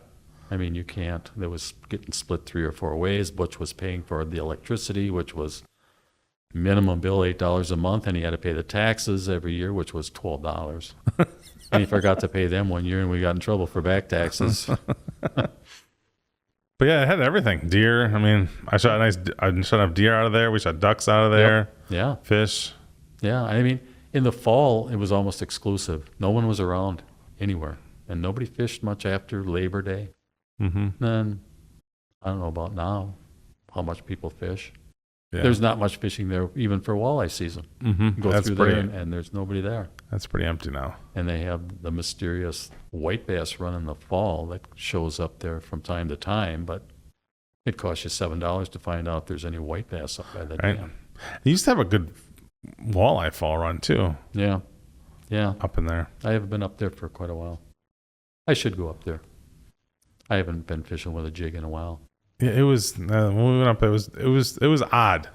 I mean, you can't. There was getting split 3 or 4 ways. Butch was paying for the electricity, which was minimum bill $8 a month, and he had to pay the taxes every year, which was $12. And he forgot to pay them one year, and we got in trouble for back taxes. But yeah, it had everything. Deer. I mean, I shot enough deer out of there. We shot ducks out of there. Yeah, Fish. yeah. I mean, in the fall, it was almost exclusive. No one was around anywhere, and nobody fished much after Labor Day. Mm-hmm. Then, I don't know about now, how much people fish. Yeah. There's not much fishing there, even for walleye season. Mm-hmm. You go That's through pretty. there, and there's nobody there. That's pretty empty now. And they have the mysterious white bass run in the fall that shows up there from time to time, but it costs you $7 to find out if there's any white bass up by the Right. dam. They used to have a good walleye fall run too, Yeah, up in there. I haven't been up there for quite a while. I should go up there. I haven't been fishing with a jig in a while. Yeah, it was when we went up. It was odd.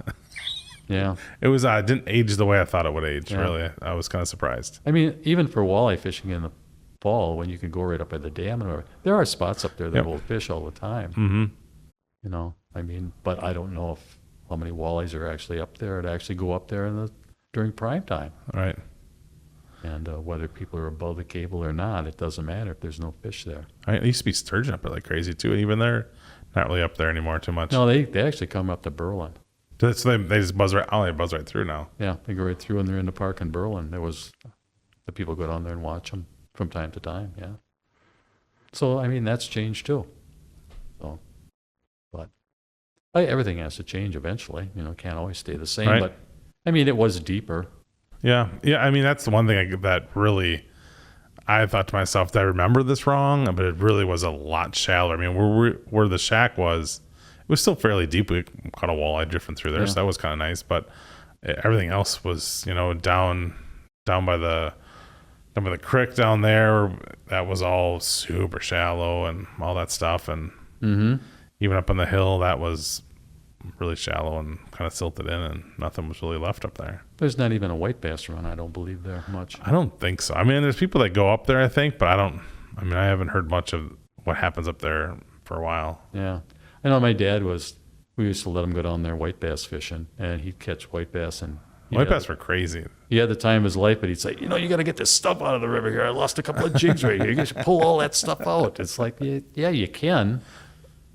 Yeah, It was odd. It didn't age the way I thought it would age. Yeah. Really, I was kind of surprised. I mean, even for walleye fishing in the fall, when you can go right up by the dam and whatever, there are spots up there that Yep. hold fish all the time. Mm-hmm. I mean, but I don't know how many walleyes are actually up there to actually go up there during prime time. Right. And whether people are above the cable or not, it doesn't matter if there's no fish there. Right. It used to be sturgeon up there like crazy too. Even they're not really up there anymore too much. No, they actually come up to Berlin. So they just buzz right. Oh, they buzz right through now. Yeah, they go right through and they're in the park in Berlin. The people go down there and watch them from time to time, yeah. So, I mean, that's changed too. So, but everything has to change eventually. You know, can't always stay the same. Right. But I mean, it was deeper. Yeah. Yeah. I mean, that's the one thing that really, I thought to myself, did I remember this wrong? But it really was a lot shallower. I mean, where the shack was, it was still fairly deep. We caught a walleye drifting through there, so that was kind of nice. But everything else was, you know, down by the creek down there. That was all super shallow and all that stuff. And even up on the hill, that was really shallow and kind of silted in, and nothing was really left up there. There's not even a white bass run, I don't believe, there much. I don't think so. I mean, there's people that go up there, I think, but I haven't heard much of what happens up there for a while. Yeah. I know my dad we used to let him go down there white bass fishing, and he'd catch white bass. And White bass were crazy. he had the time of his life, but he'd say, you know, you got to get this stuff out of the river here. I lost a couple of jigs right here. You should pull all that stuff out. It's like, yeah, you can,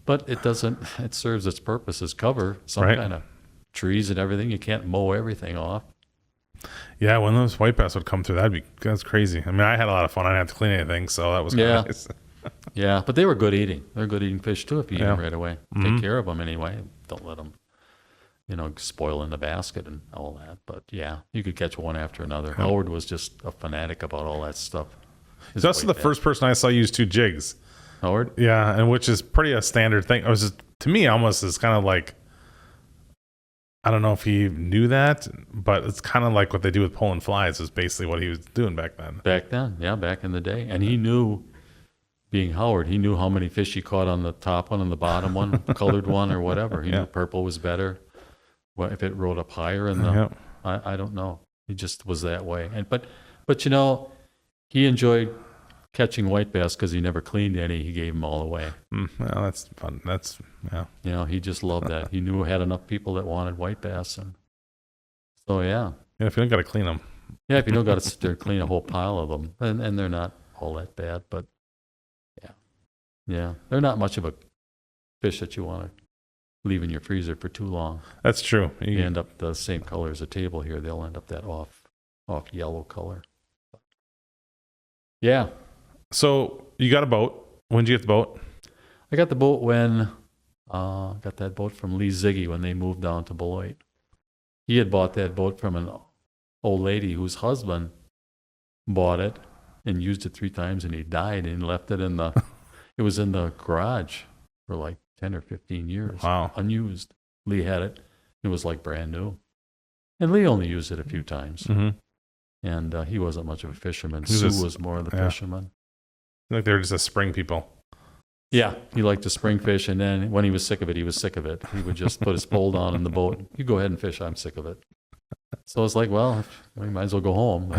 but it serves its purpose as cover, some kind of trees and everything. You can't mow everything off. Yeah, when those white bass would come through, that's crazy. I mean, I had a lot of fun. I didn't have to clean anything, so that was kind of nice. Yeah, but they were good eating. They're good eating fish too if you eat them right away. Take care of them anyway. Don't let them, you know, spoil in the basket and all that. But yeah, you could catch one after another. Howard was just a fanatic about all that stuff. He's also the first person I saw use 2 jigs. Howard? Yeah, and which is pretty a standard thing. It was just, to me, almost is kind of like, I don't know if he knew that, but it's kind of like what they do with pulling flies is basically what he was doing back then. Back then, yeah, back in the day. And he knew, being Howard, he knew how many fish he caught on the top one and the bottom one, colored one or whatever. He knew purple was better. Well, if it rode up higher in the, I don't know. He just was that way. But you know, he enjoyed catching white bass because he never cleaned any. He gave them all away. Well, that's fun. Yeah. You know, he just loved that. He knew had enough people that wanted white bass, and so yeah. Yeah, if you don't got to clean them. Yeah, if you don't got to sit there and clean a whole pile of them, and they're not all that bad, but yeah, they're not much of a fish that you want to leave in your freezer for too long. That's true. You end up the same color as a table here. They'll end up that off yellow color. Yeah. So you got a boat. When did you get the boat? I got the boat when got that boat from Lee Ziggy when they moved down to Beloit. He had bought that boat from an old lady whose husband bought it and used it 3 times, and he died and left it in the. It was in the garage for like 10 or 15 years. Wow. Unused. Lee had it. It was like brand new. And Lee only used it a few times. And he wasn't much of a fisherman. Sue was more of the fisherman. Like they were just a spring people. Yeah, he liked to spring fish, and then when he was sick of it, he was sick of it. He would just put his pole down in the boat. You go ahead and fish. I'm sick of it. So it's like, well, we might as well go home.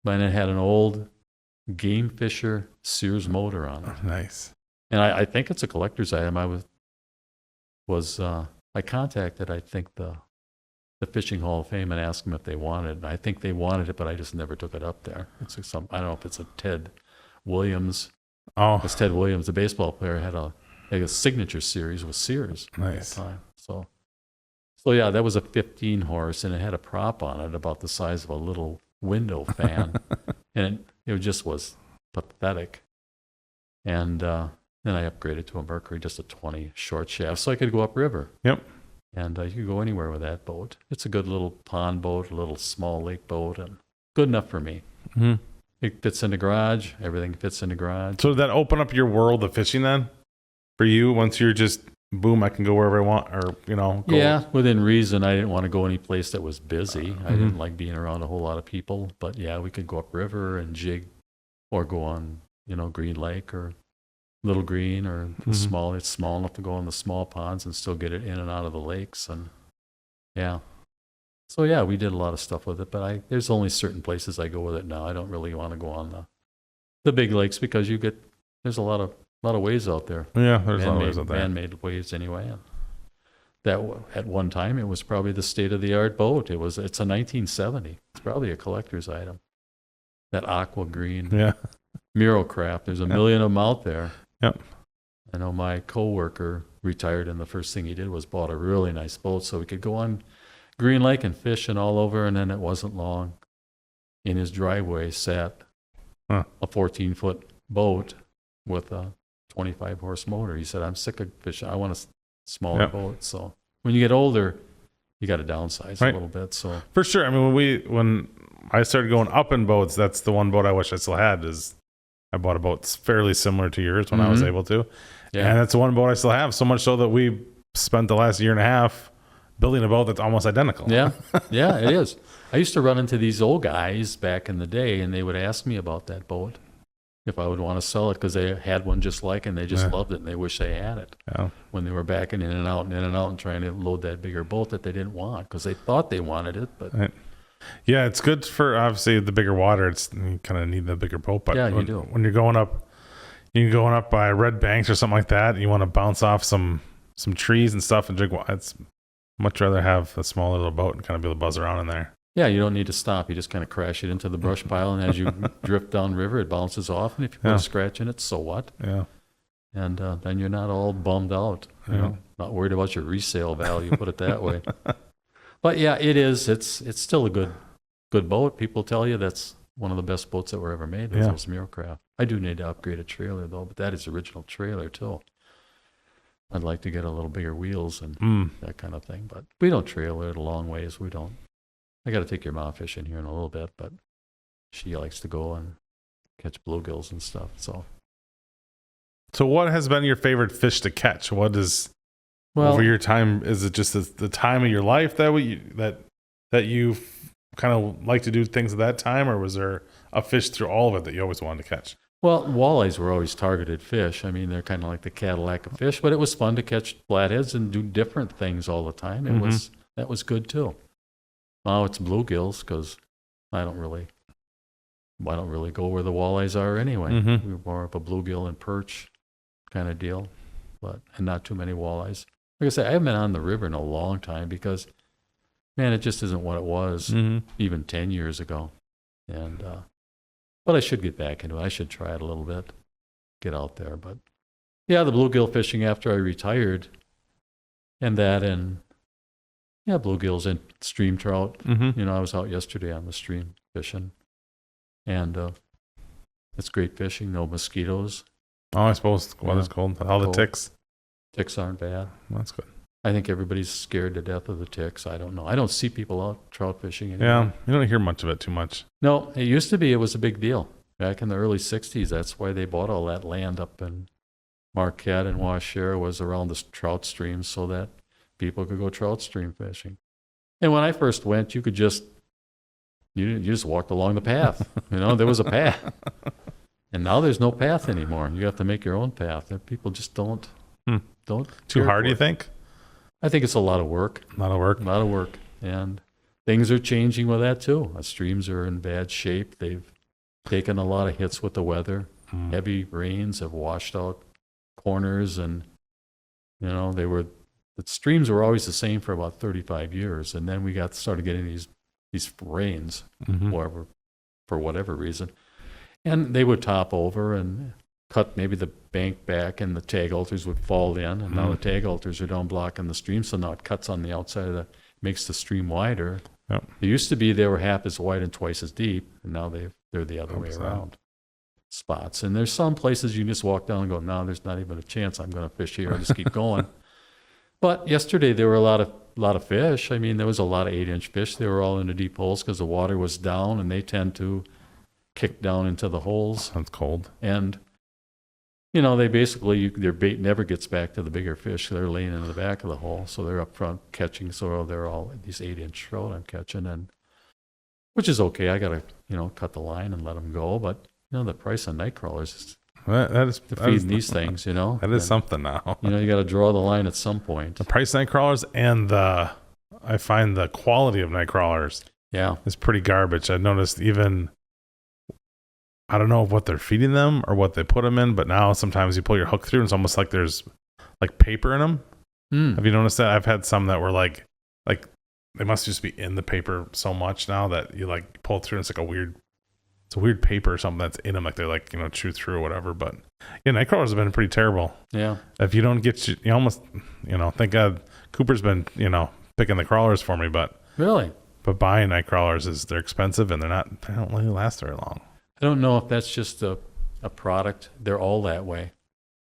But it had an old Game Fisher Sears motor on it. Nice. And I think it's a collector's item. I contacted, I think, the Fishing Hall of Fame and asked them if they wanted it. And I think they wanted it, but I just never took it up there. It's like I don't know if it's a Ted Williams. Oh. It's Ted Williams, the baseball player, had a signature series with Sears at that time. So yeah, that was a 15 horse, and it had a prop on it about the size of a little window fan. And it just was pathetic. And then I upgraded to a Mercury, just a 20 short shaft, so I could go upriver. Yep. And you could go anywhere with that boat. It's a good little pond boat, a little small lake boat, and good enough for me. It fits in the garage. Everything fits in the garage. So did that open up your world of fishing then? For you, once you're just, boom, I can go wherever I want, or, you know. Go. Yeah, within reason. I didn't want to go any place that was busy. I didn't like being around a whole lot of people. But yeah, we could go upriver and jig, or go on, you know, Green Lake or Little Green, or small. It's small enough to go on the small ponds and still get it in and out of the lakes. And yeah. So yeah, we did a lot of stuff with it, but there's only certain places I go with it now. I don't really want to go on the big lakes because there's a lot of waves out there. Yeah, there's a lot of waves out there. Man-made waves anyway. And that at one time it was probably the state-of-the-art boat. It's a 1970. It's probably a collector's item. That aqua green Miracraft. There's a million of them out there. Yep. I know my coworker retired, and the first thing he did was bought a really nice boat so we could go on Green Lake and fish and all over. And then it wasn't long. In his driveway sat a 14-foot boat with a 25 horse motor. He said, I'm sick of fishing. I want a smaller boat. So when you get older, you got to downsize a little bit. So for sure. I mean, when I started going up in boats, that's the one boat I wish I still had. Is I bought a boat fairly similar to yours when I was able to, and that's the one boat I still have. So much so that we spent the last year and a half building a boat that's almost identical. Yeah, it is. I used to run into these old guys back in the day, and they would ask me about that boat, if I would want to sell it, because they had one just like it, and they just loved it, and they wish they had it. Yeah. When they were backing in and out and trying to load that bigger boat that they didn't want, because they thought they wanted it, but... Right. Yeah, it's good for, obviously, the bigger water. You kind of need the bigger boat. But you do. When you're going up by red banks or something like that, and you want to bounce off some trees and stuff and drink water, it's much rather have a small little boat and kind of be able to buzz around in there. Yeah, you don't need to stop. You just kind of crash it into the brush pile, and as you drift down river, it bounces off. And if you put a scratch in it, so what? Yeah. And then you're not all bummed out. You know, not worried about your resale value. Put it that way. But yeah, it is. It's still a good boat. People tell you that's one of the best boats that were ever made. Those Miracraft. I do need to upgrade a trailer though, but that is the original trailer too. I'd like to get a little bigger wheels and that kind of thing, but we don't trailer it a long ways. We don't. I got to take your mom fishing here in a little bit, but she likes to go and catch bluegills and stuff. So what has been your favorite fish to catch? What is over your time? Is it just the time of your life that you kind of like to do things at that time, or was there a fish through all of it that you always wanted to catch? Well, walleyes were always targeted fish. I mean, they're kind of like the Cadillac of fish, but it was fun to catch flatheads and do different things all the time. That was good too. Now it's bluegills because I don't really go where the walleyes are anyway. We're more of a bluegill and perch kind of deal, and not too many walleyes. Like I said, I haven't been on the river in a long time because, man, it just isn't what it was even 10 years ago. And but I should get back into it. I should try it a little bit, get out there. But yeah, the bluegill fishing after I retired, and bluegills and stream trout. You know, I was out yesterday on the stream fishing, and it's great fishing. No mosquitoes. Oh, I suppose the weather's cold. All the ticks. Ticks aren't bad. That's good. I think everybody's scared to death of the ticks. I don't know. I don't see people out trout fishing anymore. Yeah, you don't hear much of it too much. No, it used to be. It was a big deal. Back in the early 60s, that's why they bought all that land up in Marquette and Washera, was around the trout streams so that people could go trout stream fishing. And when I first went, you just walked along the path. You know, there was a path. And now there's no path anymore. You have to make your own path. And people just don't. Too hard, you think? I think it's a lot of work. A lot of work. And things are changing with that too. The streams are in bad shape. They've taken a lot of hits with the weather. Heavy rains have washed out corners, and you know, the streams were always the same for about 35 years, and then we started getting these rains, for whatever reason, and they would top over and cut maybe the bank back, and the tag alters would fall in, and now the tag alters are down blocking the stream, so now it cuts on the outside makes the stream wider. Yep. It used to be they were half as wide and twice as deep, and now they're the other way around. Spots. And there's some places you just walk down and go, no, there's not even a chance I'm going to fish here. I'll just keep going. But yesterday there were a lot of fish. I mean, there was a lot of 8-inch fish. They were all in the deep holes because the water was down, and they tend to kick down into the holes. That's cold. And, you know, they basically, their bait never gets back to the bigger fish. They're laying in the back of the hole. So they're up front catching. So they're all these 8-inch trout I'm catching, and which is okay. I got to, cut the line and let them go. But, the price on night crawlers is feeding these things, That is something now. You got to draw the line at some point. The price of night crawlers and I find the quality of night crawlers is pretty garbage. I've noticed even, I don't know what they're feeding them or what they put them in, but now sometimes you pull your hook through and it's almost like there's like paper in them. Have you noticed that? I've had some that were like they must just be in the paper so much now that you like pull through and it's like a weird paper or something that's in them, like they're like, chew through or whatever. But yeah, night crawlers have been pretty terrible. Yeah. If you don't get, you almost, thank God Cooper's been, picking the crawlers for me, but really, but buying night crawlers they're expensive and they don't really last very long. I don't know if that's just the a product, they're all that way.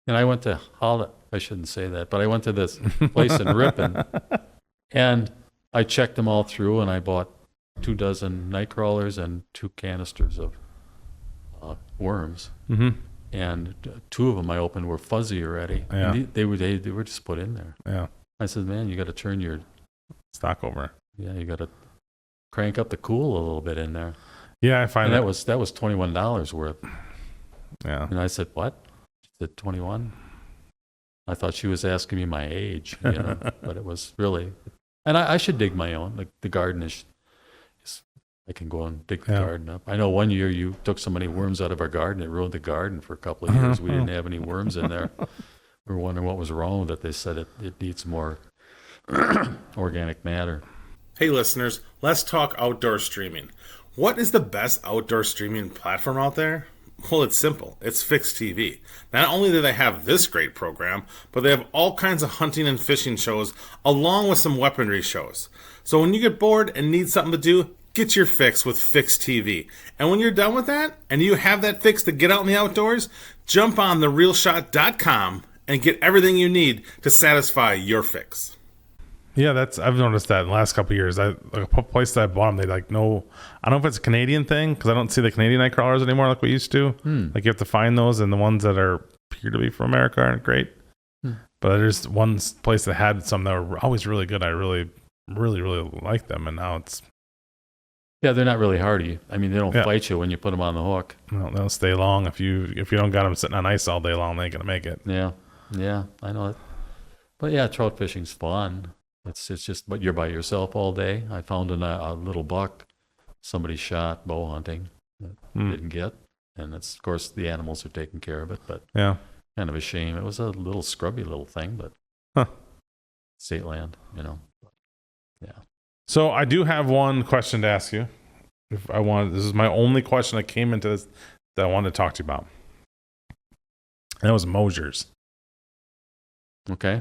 And I went to I shouldn't say that, but I went to this place in Ripon, and I checked them all through, and I bought 2 dozen night crawlers and 2 canisters of worms. Mm-hmm. And 2 of them I opened were fuzzy already. Yeah. And they were just put in there. Yeah. I said, man, you got to turn your Stock over. Yeah, you got to crank up the cool a little bit in there. Yeah, I find And that was $21 worth. Yeah. And I said, what? She said 21. I thought she was asking me my age, but it was really. And I should dig my own. Like the garden is I can go and dig the garden up. I know one year you took so many worms out of our garden, it ruined the garden for a couple of years. We didn't have any worms in there. We were wondering what was wrong with it. They said it needs more organic matter. Hey listeners, let's talk outdoor streaming. What is the best outdoor streaming platform out there? Well, it's simple. It's Fixed TV. Not only do they have this great program, but they have all kinds of hunting and fishing shows along with some weaponry shows. So when you get bored and need something to do, get your fix with Fixed TV. And when you're done with that, and you have that fix to get out in the outdoors, jump on therealshot.com and get everything you need to satisfy your fix. Yeah, I've noticed that in the last couple of years. A place that I bought them, they I don't know if it's a Canadian thing because I don't see the Canadian night crawlers anymore like we used to. Like you have to find those, and the ones that appear to be from America aren't great. But there's one place that had some that were always really good. I really, really, really liked them, and now it's. Yeah, they're not really hardy. I mean, they don't fight you when you put them on the hook. No, they'll stay long. If you don't got them sitting on ice all day long, they ain't gonna make it. Yeah, I know it. But yeah, trout fishing's fun. It's just, but you're by yourself all day. I found a little buck somebody shot bow hunting that didn't get, and it's, of course, the animals are taking care of it. But kind of a shame. It was a little scrubby little thing, but state land, Yeah. So I do have one question to ask you. This is my only question that came into this that I wanted to talk to you about. And that was Mosier's. Okay.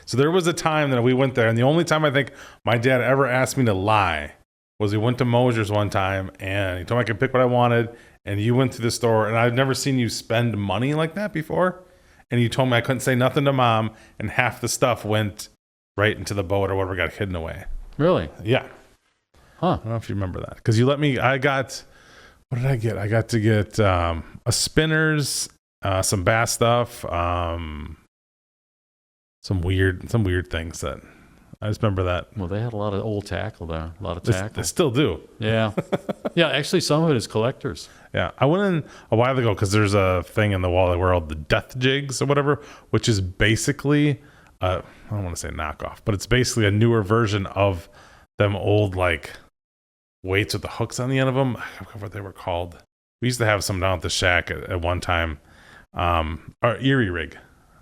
So there was a time that we went there, and the only time I think my dad ever asked me to lie was we went to Mosier's one time, and he told me I could pick what I wanted, and you went to the store, and I've never seen you spend money like that before. And you told me I couldn't say nothing to Mom, and half the stuff went right into the boat or whatever, got hidden away. Really? Yeah. Huh. I don't know if you remember that. Because you let me, what did I get? I got to get a spinners, some bass stuff, some weird things that I just remember that. Well, they had a lot of old tackle there, a lot of tackle. They still do. Yeah. Yeah, actually, some of it is collectors. Yeah. I went in a while ago because there's a thing in the wall world, the death jigs or whatever, which is basically, I don't want to say knockoff, but it's basically a newer version of them old, weights with the hooks on the end of them. I forgot what they were called. We used to have some down at the shack at one time. Our Erie rig.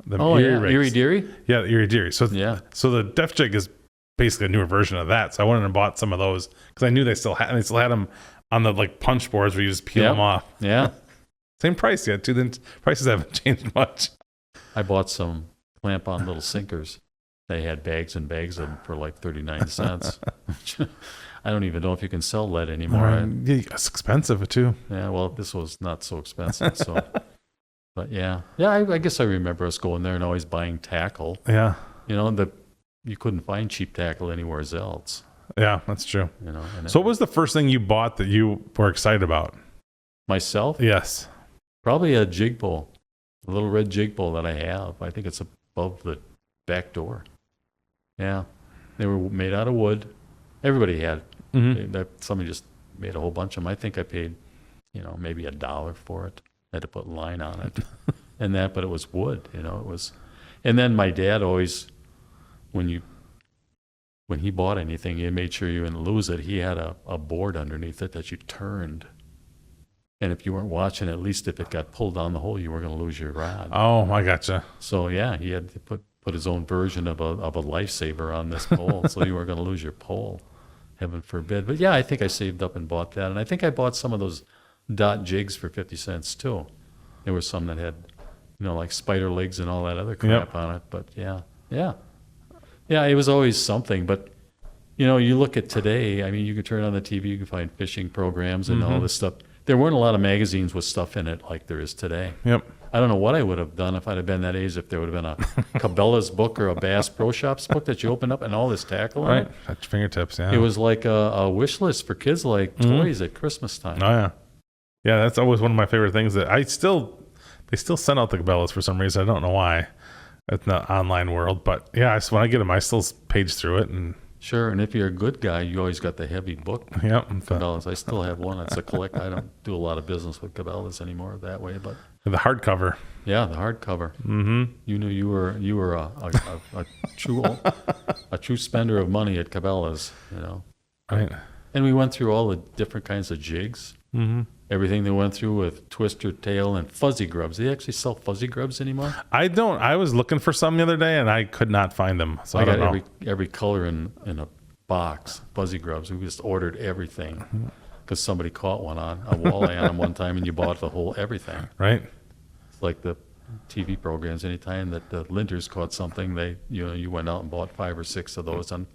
Erie Deary? Yeah, the Erie Deary. So the Def Jig is basically a newer version of that. So I went and bought some of those because I knew they still had them on the punch boards where you just peel them off. Yeah. Same price yet too. Then prices haven't changed much. I bought some clamp-on little sinkers. They had bags and bags of them for 39 cents. I don't even know if you can sell lead anymore. It's expensive too. Yeah, well, this was not so expensive. So, but I guess I remember us going there and always buying tackle. Yeah, you couldn't find cheap tackle anywhere else. Yeah, that's true. So what was the first thing you bought that you were excited about? Myself? Yes, probably a jig bowl, a little red jig bowl that I have. I think it's above the back door. Yeah, they were made out of wood. Everybody had. Somebody just made a whole bunch of them. I think I paid, maybe $1 for it. I had to put line on it, but it was wood. It was. And then my dad always, when he bought anything, he made sure you didn't lose it. He had a board underneath it that you turned, and if you weren't watching, at least if it got pulled down the hole, you were going to lose your rod. Oh, I gotcha. So yeah, he had to put his own version of a lifesaver on this pole, so you weren't going to lose your pole. Heaven forbid. But yeah, I think I saved up and bought that. And I think I bought some of those dot jigs for 50 cents too. There were some that had, spider legs and all that other crap on it. But yeah, it was always something. But, you look at today, I mean, you can turn on the TV, you can find fishing programs and all this stuff. there weren't a lot of magazines with stuff in it like there is today. Yep. I don't know what I would have done if I'd have been that age, if there would have been a Cabela's book or a Bass Pro Shops book that you open up and all this tackle on Right. it. At your fingertips. Yeah. It was like a wish list for kids, like toys at Christmas time. Oh yeah. Yeah, that's always one of my favorite things that they still send out the Cabela's for some reason. I don't know why. It's the online world, but yeah, when I get them, I still page through it and. Sure, and if you're a good guy, you always got the heavy book. Yep. Cabela's. I still have one. It's a collect. I don't do a lot of business with Cabela's anymore that way, but The hardcover. yeah, the hardcover. Mm-hmm. You knew you were a true spender of money at Cabela's, you know. Right. And we went through all the different kinds of jigs. Mm-hmm. Everything they went through with twister tail and fuzzy grubs. They actually sell fuzzy grubs anymore? I don't. I was looking for some the other day and I could not find them. So I don't got know. every color in a box, fuzzy grubs. We just ordered everything because somebody caught one on a walleye on them one time, and you bought the whole everything. Right. It's like the TV programs. Anytime that the Linters caught something, you went out and bought 5 or 6 of those, and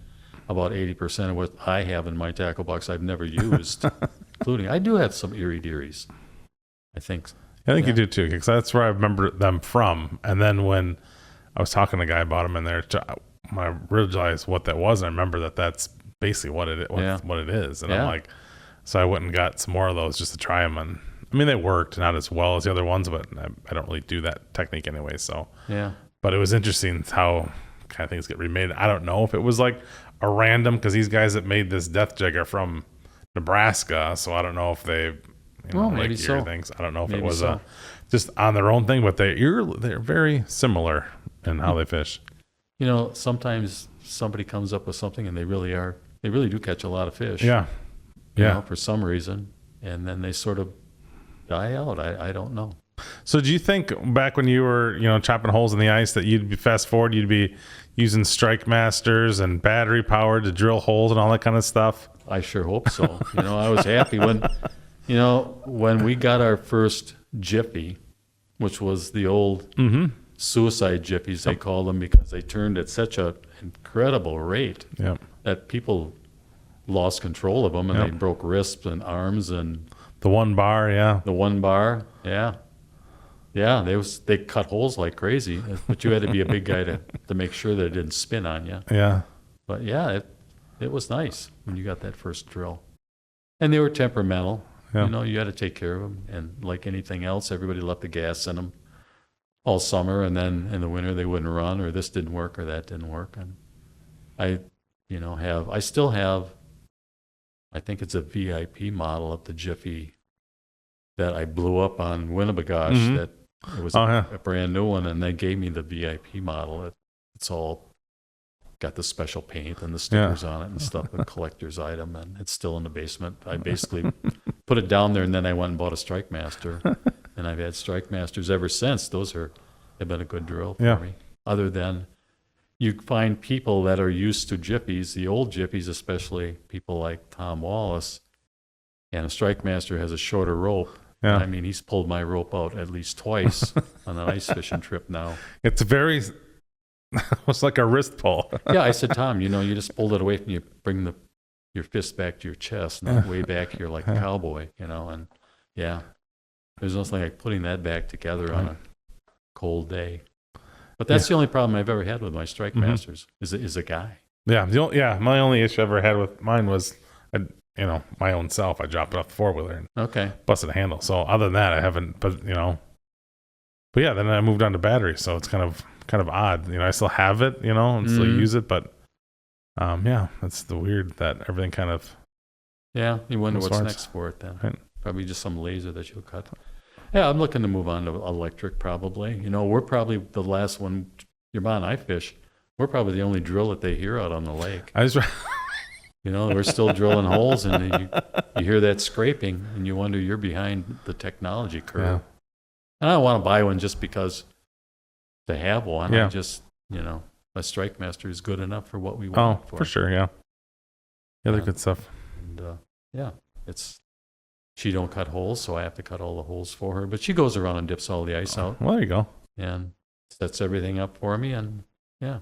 about 80% of what I have in my tackle box I've never used, including I do have some Erie Dearies. I think You do too, because that's where I remember them from. And then when I was talking to a guy about them in there, when I realized what that was, I remember that's basically what it is. And I'm like, so I went and got some more of those just to try them. And I mean, they worked not as well as the other ones, but I don't really do that technique anyway. So but it was interesting how kind of things get remade. I don't know if it was like a random, because these guys that made this death jig are from Nebraska, so I don't know if they maybe so. things. I don't know if Maybe it was so. just on their own thing, but they're very similar in how they fish. You know, sometimes somebody comes up with something and they really do catch a lot of fish. Yeah. You know, for some reason, and then they sort of die out. I don't know. So do you think back when you were, chopping holes in the ice, that you'd be using Strike Masters and battery powered to drill holes and all that kind of stuff? I sure hope so. I was happy when we got our first Jiffy, which was the old suicide Jiffies, they call them, because they turned at such an incredible rate that people lost control of them, and they broke wrists and arms and the one bar, they cut holes like crazy, but you had to be a big guy to make sure that it didn't spin on you. But it was nice when you got that first drill, and they were temperamental. You had to take care of them, and like anything else, everybody left the gas in them all summer, and then in the winter they wouldn't run, or this didn't work, or that didn't work. And I still have, I think it's a VIP model of the Jiffy that I blew up on Winnebagosh. That it was a brand new one, and they gave me the VIP model. It's all got the special paint and the stickers on it and stuff, a collector's item, and it's still in the basement. I basically put it down there, and then I went and bought a Strike Master, and I've had Strike Masters ever since. Those have been a good drill for me. Other than you find people that are used to Jiffies, the old Jiffies, especially people like Tom Wallace, and a Strike Master has a shorter rope. Yeah. I mean, he's pulled my rope out at least twice on an ice fishing trip now. It's it's like a wrist pull. I said, Tom, you just pulled it away from you, bring your fist back to your chest, not way back here like a cowboy, and there's nothing like putting that back together on a cold day. But that's the only problem I've ever had with my Strike Masters is a guy. My only issue I ever had with mine was, my own self. I dropped it off the 4-wheeler and busted a handle. So other than that, I haven't. But then I moved on to battery, so it's kind of odd. I still have it, and still use it, but that's the weird that everything kind of. Yeah, you wonder what's next for it then. Right. Probably just some laser that you'll cut. Yeah, I'm looking to move on to electric probably. We're probably the last one, your mom and I fish, we're probably the only drill that they hear out on the lake. We're still drilling holes, and you hear that scraping, and you wonder you're behind the technology curve. Yeah. And I don't want to buy one just because to have one. Yeah. I just, a Strike Master is good enough for what we want. Oh, for sure, yeah. They're good stuff. And she don't cut holes, so I have to cut all the holes for her. But she goes around and dips all the ice out. Well, there you go. And sets everything up for me, and yeah.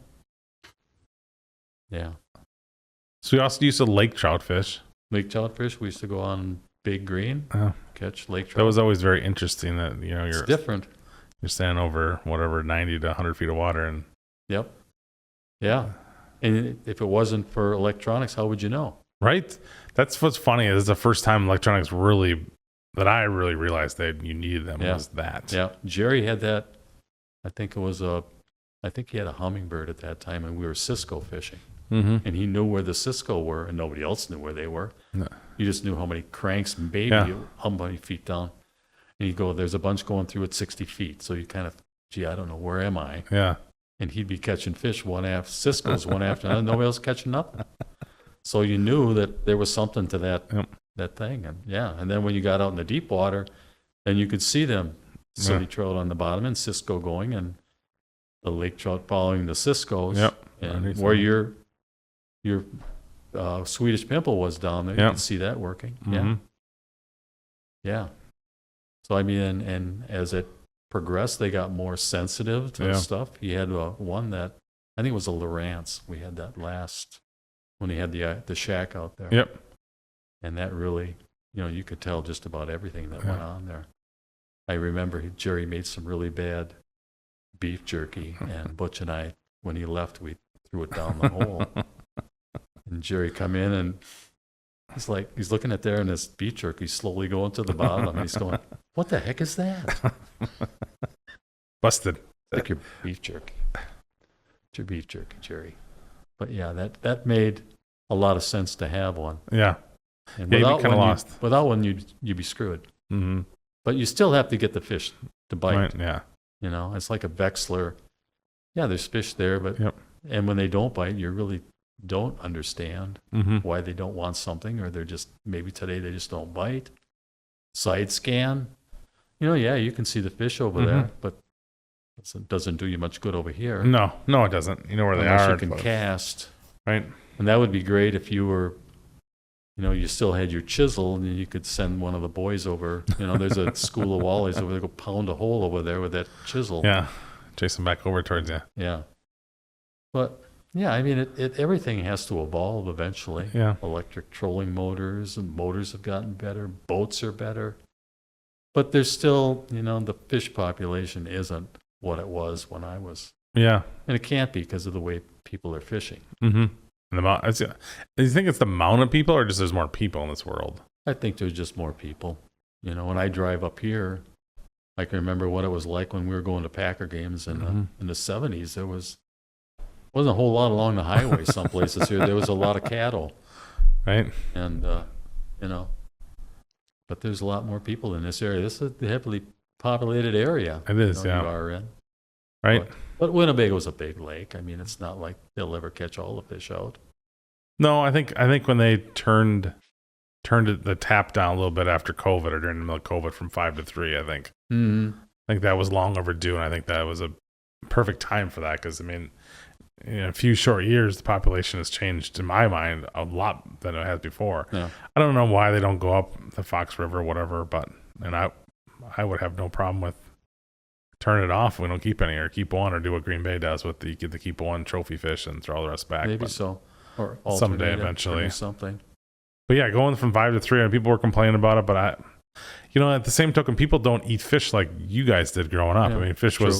So we also used to lake trout fish. Lake trout fish, we used to go on Big Green catch lake That trout. was always very interesting. That It's you're different. standing over whatever 90 to 100 feet of water, and Yep. Yeah. And if it wasn't for electronics, how would you know? right. That's what's funny. Is the first time electronics really that I really realized that you needed them Yeah. was that. Yeah. Jerry had that. I think he had a hummingbird at that time, and we were Cisco fishing. Mm-hmm. And he knew where the Cisco were, and nobody else knew where they were. No. You just knew how many cranks and baby, Yeah. how many feet down. And you go, there's a bunch going through at 60 feet. So you kind of, gee, I don't know, where am I? Yeah. And he'd be catching fish Cisco's one after another. Nobody else catching nothing. So you knew that there was something to that thing. And yeah. And then when you got out in the deep water, then you could see them silly trout on the bottom and Cisco going, and the lake trout following the Cisco's. Yep. And Underneath where them. your Swedish pimple was down there, you Yep. could see that working. Mhm. Yeah. Yeah. So I mean, and as it progressed, they got more sensitive to Yeah. stuff. He had one that I think it was a Lowrance. We had that last when he had the shack out there. Yep. And that really, you could tell just about everything that went on there. I remember Jerry made some really bad beef jerky, and Butch and I, when he left, we threw it down the hole. And Jerry come in, and he's looking at there, and this beef jerky slowly going to the bottom, and he's going, "What the heck is that?" Busted. Like your beef jerky. It's your beef jerky, Jerry. But yeah, that made a lot of sense to have one. Yeah. And Yeah, you'd be without kinda one, lost. without one, you'd be screwed. Mm-hmm. But you still have to get the fish to bite. Right. Yeah. It's like a Vexler. Yeah, there's fish there, but Yep. and when they don't bite, you really don't understand Mm-hmm. why they don't want something, or they're just maybe today they just don't bite. Side scan, yeah, you can see the fish over there, but it doesn't do you much good over here. No, it doesn't. You know where they Unless are. you can cast, Right. and that would be great if you were. You still had your chisel, and you could send one of the boys over. There's a school of wallies over there. Go pound a hole over there with that chisel. Yeah. Chase them back over towards you. Yeah. But yeah, I mean, everything has to evolve eventually. Yeah. Electric trolling motors and motors have gotten better. Boats are better. But there's still, the fish population isn't what it was when I was. Yeah. And it can't be because of the way people are fishing. Mm-hmm. And the amount. Do you think it's the amount of people, or just there's more people in this world? I think there's just more people. When I drive up here, I can remember what it was like when we were going to Packer games in the 70s. There wasn't a whole lot along the highway some places here. There was a lot of cattle. Right. And, but there's a lot more people in this area. This is a heavily populated area. It is, You yeah. are in. Right. But Winnebago's a big lake. I mean, it's not like they'll ever catch all the fish out. No, I think when they turned the tap down a little bit after COVID, or during the middle of COVID, from 5 to 3, I think. Mm-hmm. I think that was long overdue, and I think that was a perfect time for that, because I mean, in a few short years, the population has changed in my mind a lot than it has before. Yeah. I don't know why they don't go up the Fox River or whatever, and I would have no problem with turn it off if we don't keep any, or keep one, or do what Green Bay does with the keep one trophy fish and throw the rest back. Maybe But so. Or someday, alternate it, or eventually. do something. But yeah, going from 5 to 3, and people were complaining about it. But at the same token, people don't eat fish like you guys did growing up. Yeah, I mean, fish true.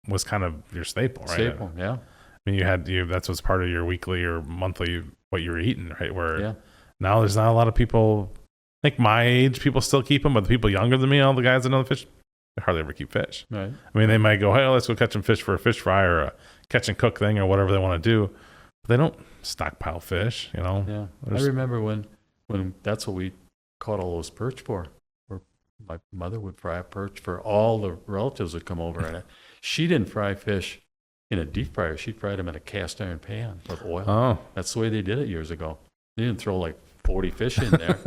was kind of your staple, right? Staple, yeah. I mean, that's what's part of your weekly or monthly what you were eating, right? Where Yeah. now there's not a lot of people. I think my age people still keep them, but the people younger than me, all the guys that know the fish, they hardly ever keep fish. Right. I mean, they might go, hey, let's go catch some fish for a fish fry or a catch and cook thing or whatever they want to do. But they don't stockpile fish, Yeah. There's- I remember when that's what we caught all those perch for. Or my mother would fry a perch for all the relatives would come over. And she didn't fry fish in a deep fryer. She fried them in a cast iron pan with oil. Oh, That's the way they did it years ago. They didn't throw like 40 fish in there.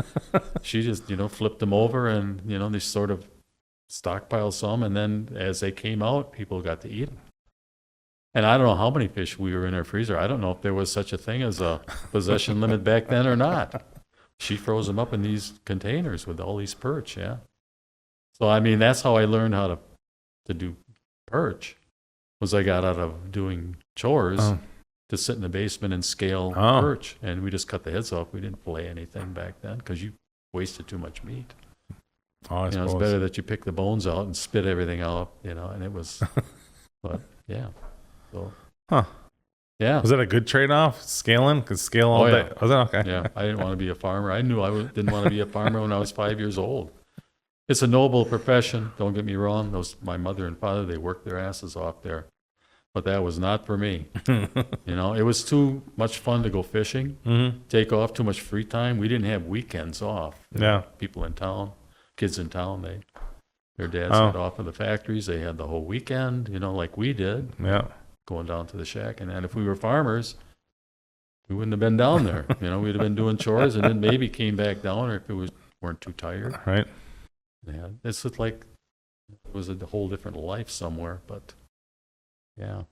She just, flipped them over, and, they sort of stockpiled some. And then as they came out, people got to eat them. And I don't know how many fish we were in her freezer. I don't know if there was such a thing as a possession limit back then or not. She froze them up in these containers with all these perch, yeah. So, I mean, that's how I learned how to do perch, was I got out of doing chores to sit in the basement and scale perch. And we just cut the heads off. We didn't fillet anything back then because you wasted too much meat. Oh, I It's suppose. better that you pick the bones out and spit everything out, and it was, but yeah. So, Huh. yeah. Was that a good trade-off? Scaling? Because scale all Oh, yeah. day. Was that okay? Yeah. I didn't want to be a farmer. I knew didn't want to be a farmer when I was 5 years old. It's a noble profession. Don't get me wrong. My mother and father, they worked their asses off there. But that was not for me. It was too much fun to go fishing, take off, too much free time. We didn't have weekends off. Yeah. People in town, kids in town, their dads Oh. had off of the factories. They had the whole weekend, like we did, Yeah. going down to the shack. And then if we were farmers, we wouldn't have been down there. We'd have been doing chores and then maybe came back down, or if weren't too tired. Right. Yeah, it's just like it was a whole different life somewhere, but yeah.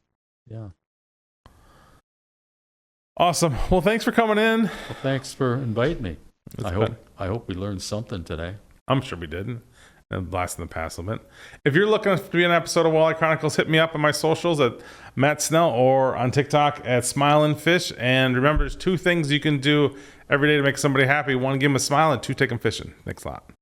Awesome. Well, thanks for coming in. Well, thanks for inviting me. It's I been- hope we learned something today. I'm sure we did. And blast in the past a little bit. If you're looking to be an episode of Walleye Chronicles, hit me up on my socials at Matt Snell or on TikTok at Smilin' Fish. And remember, there's 2 things you can do every day to make somebody happy. 1, give them a smile, and 2, take them fishing. Thanks a lot.